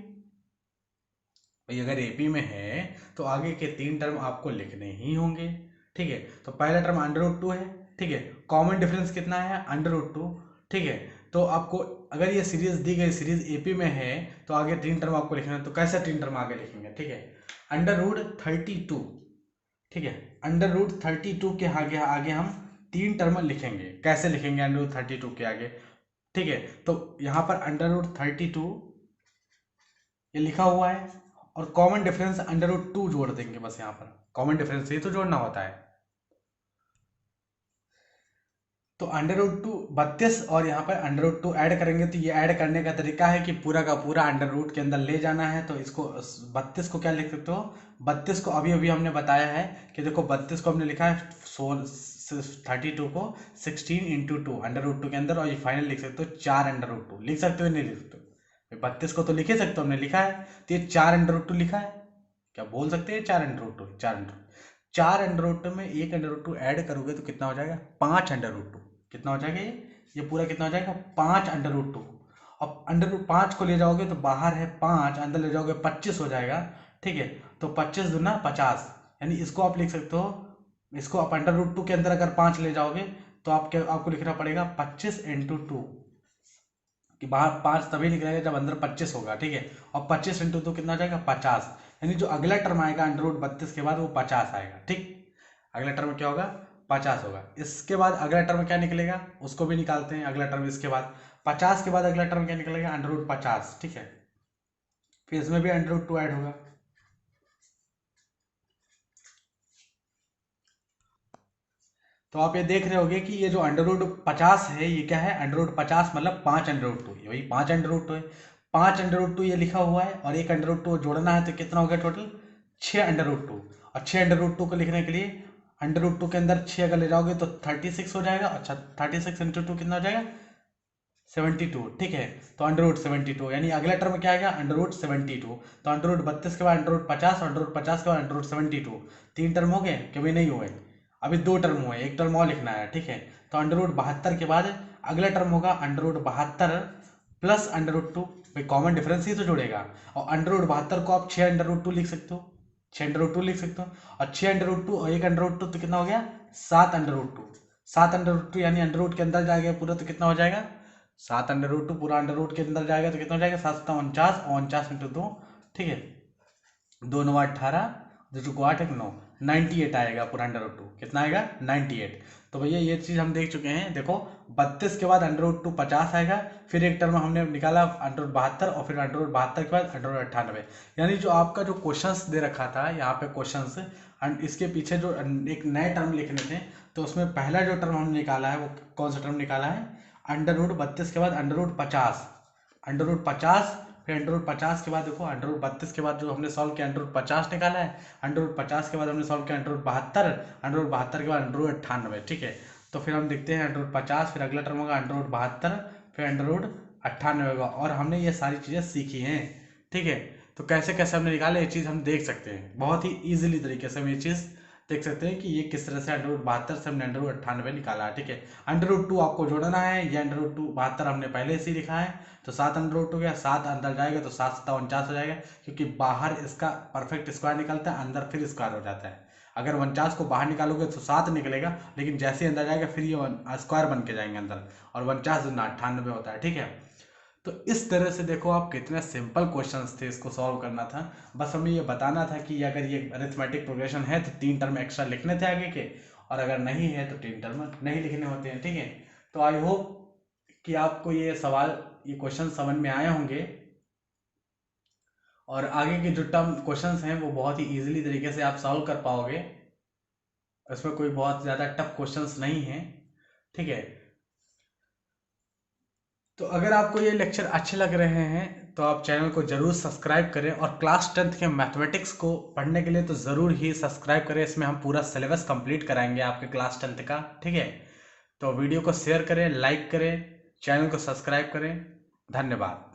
भाई, अगर एपी में है तो आगे के 3 टर्म आपको लिखने ही होंगे, ठीक है। तो पहला टर्म अंडर रूट 2 है, ठीक है, कॉमन डिफरेंस कितना है, अंडर रूट 2, ठीक है। तो आपको अगर ये सीरीज दी गई सीरीज एपी में है तो आगे 3 टर्म आपको लिखना है, तो कैसे 3 टर्म आगे लिखेंगे, ठीक है। अंडर रूट 32, ठीक है, अंडर रूट 32 के आगे हम 3 टर्म लिखेंगे, कैसे लिखेंगे अंडर रूट 32 के आगे, ठीक है। तो यहाँ पर अंडर रूट 32 ये लिखा हुआ है, और कॉमन डिफरेंस अंडर रूट 2 जोड़ देंगे, बस यहाँ पर कॉमन डिफरेंस ये तो जोड़ना होता है। तो अंडर रूट 2 32 और यहाँ पर अंडर रूट 2 ऐड करेंगे, तो ये ऐड करने का तरीका है कि पूरा का पूरा अंडर रूट के अंदर ले जाना है। तो इसको 32 को क्या लिख सकते हो, 32 को अभी अभी हमने बताया है कि देखो 32 को हमने लिखा है 32 को 16 इंटू 2 अंडर रूट 2 के अंदर, और ये फाइनल लिख सकते हो 4 अंडर रूट 2, लिख सकते हो नहीं लिख सकते हो, 32 को तो लिख ही सकते हो, हमने लिखा है, तो ये 4 अंडर रूट 2 लिखा है, क्या बोल सकते हैं 4 अंडर रूट 2, 4 अंडर रूट 2 में 1 अंडर रूट 2 ऐड करोगे तो कितना हो जाएगा, 5 अंडर रूट 2, कितना हो जाएगा ये पूरा कितना हो जाएगा, 5 अंडर रूट 2। अब अंडर रूट 5 को ले जाओगे तो बाहर है 5, अंदर ले जाओगे 25 हो जाएगा, ठीक है। तो 25 दूना 50, यानी इसको आप लिख सकते हो, इसको आप अंडर रूट 2 के अंदर अगर 5 ले जाओगे तो आपको लिखना पड़ेगा 25 इंटू 2, कि बाहर 5 तभी निकलेगा जब अंदर 25 होगा, ठीक है। और 25 इंटू 2 कितना हो जाएगा 50, यानी जो अगला टर्म आएगा अंडर रूट 32 के बाद वो 50 आएगा, ठीक। अगला टर्म क्या होगा, 50 होगा। इसके बाद अगला टर्म क्या निकलेगा उसको भी निकालते हैं, अगला टर्म इसके बाद 50 के बाद अगला टर्म क्या निकलेगा, अंडर रूट 50, ठीक है। फिर इसमें भी अंडर रूट 2 ऐड होगा, तो आप ये देख रहे होगे कि ये जो अंडर रूट 50 है ये क्या है, अंडर रूट 50 मतलब 5 अंडर रूट 2, वही 5 अंडर रूट 2 है, 5 अंडर रूट 2 ये लिखा हुआ है, और एक अंडर रूट 2 जोड़ना है तो कितना हो गया टोटल, 6 अंडर रूट 2। और 6 अंडर रूट 2 को लिखने के लिए अंडर रूट 2 के अंदर 6 अगर ले जाओगे तो 36 हो जाएगा, अच्छा 36 इंटू 2 कितना हो जाएगा 72, ठीक है। तो अंडर रूट 72, यानी अगला टर्म क्या आएगा, अंडर रूट 72। तो अंडर रूट 32 के बाद अंडर रूट 50, अंडर रूट 50 के बाद अंडर रूट 72, 3 टर्म हो गए, कभी नहीं हुए, अभी 2 टर्म हुए, एक टर्म और लिखना है, ठीक है। तो अंडर रूट 72 के बाद अगला टर्म होगा under root 72 plus under root 2, भाई कॉमन डिफरेंस ही तो जोड़ेगा, और अंडर रूट 72 को आप 6 अंडर रूट 2 लिख सकते हो, 6 अंडर रूट 2 लिख सकते हो, और 6 अंडर रूट 2 और एक अंडर रूट 2 तो कितना हो गया 7 अंडर रूट 2, 7 अंडर रूट 2 यानी अंडर रूट के अंदर जाएगा पूरा तो कितना हो जाएगा 7 अंडर रूट 2, पूरा अंडर रूट के अंदर जाएगा तो कितना हो जाएगा 7 7 49, और 49 इंटू 2, ठीक है, 2 9 18, 2 को 8 1 9, 98 आएगा पूरा अंडर रूट 2, कितना आएगा 98। तो भैया ये चीज़ हम देख चुके हैं, देखो 32 के बाद अंडर रूट 2 50 आएगा, फिर एक टर्म हमने निकाला अंडर रूट 72, और फिर अंडर रूट 72 के बाद अंडर रूट 98, यानी जो आपका जो क्वेश्चंस दे रखा था यहाँ पे क्वेश्चंस, इसके पीछे जो एक नए टर्म लिखने थे, तो उसमें पहला जो टर्म हमने निकाला है वो कौन सा टर्म निकाला है, अंडर रूट 32 के बाद अंडर रूट 50, अंडर रूट 50, फिर अंडर रूट 50 के बाद देखो अंडर रूट 32 के बाद जो हमने सॉल्व किया अंडर रूट 50 निकाला है, अंडर रूट 50 के बाद हमने सॉल्व किया अंडर रूट 72, अंडर रूट 72 के बाद अंडर रूट 98, ठीक है। तो फिर हम देखते हैं अंडर रूट 50, फिर अगला टर्म होगा अंडर रूट 72, फिर अंडर रूट 98 होगा, और हमने ये सारी चीज़ें सीखी हैं, ठीक है। तो कैसे कैसे हमने निकाले ये चीज़ हम देख सकते हैं, बहुत ही ईजिली तरीके से हम ये चीज़ देख सकते हैं कि ये किस तरह से अंडर रूट 72 से हमने अंडर रूट 98 निकाला है, ठीक है। अंडर रूट 2 आपको जोड़ना है, ये अंडर रूट 2 72 हमने पहले से ही लिखा है, तो 7 अंडर रूट हो गया, 7 अंदर जाएगा तो 7 7 49 हो जाएगा, क्योंकि बाहर इसका परफेक्ट स्क्वायर निकलता है, अंदर फिर स्क्वायर हो जाता है। अगर 49 को बाहर निकालोगे तो 7 निकलेगा, लेकिन जैसे ही अंदर जाएगा फिर ये स्क्वायर बन के जाएंगे अंदर, और 49 दूना 98 होता है, ठीक है। तो इस तरह से देखो आप कितने सिंपल क्वेश्चंस थे, इसको सॉल्व करना था। बस हमें ये बताना था कि अगर ये अरिथमेटिक प्रोग्रेशन है तो 3 टर्म एक्स्ट्रा लिखने थे आगे के, और अगर नहीं है तो 3 टर्म नहीं लिखने होते हैं, ठीक है। तो आई होप कि आपको ये क्वेश्चन समझ में आए होंगे, और आगे के जो टर्म क्वेश्चंस हैं वो बहुत ही इजीली तरीके से आप सॉल्व कर पाओगे। इसमें कोई बहुत ज़्यादा टफ क्वेश्चंस नहीं है, ठीक है। तो अगर आपको ये लेक्चर अच्छे लग रहे हैं तो आप चैनल को जरूर सब्सक्राइब करें, और क्लास 10th के मैथमेटिक्स को पढ़ने के लिए तो ज़रूर ही सब्सक्राइब करें। इसमें हम पूरा सिलेबस कंप्लीट कराएंगे आपके क्लास 10th का, ठीक है। तो वीडियो को शेयर करें, लाइक करें, चैनल को सब्सक्राइब करें। धन्यवाद।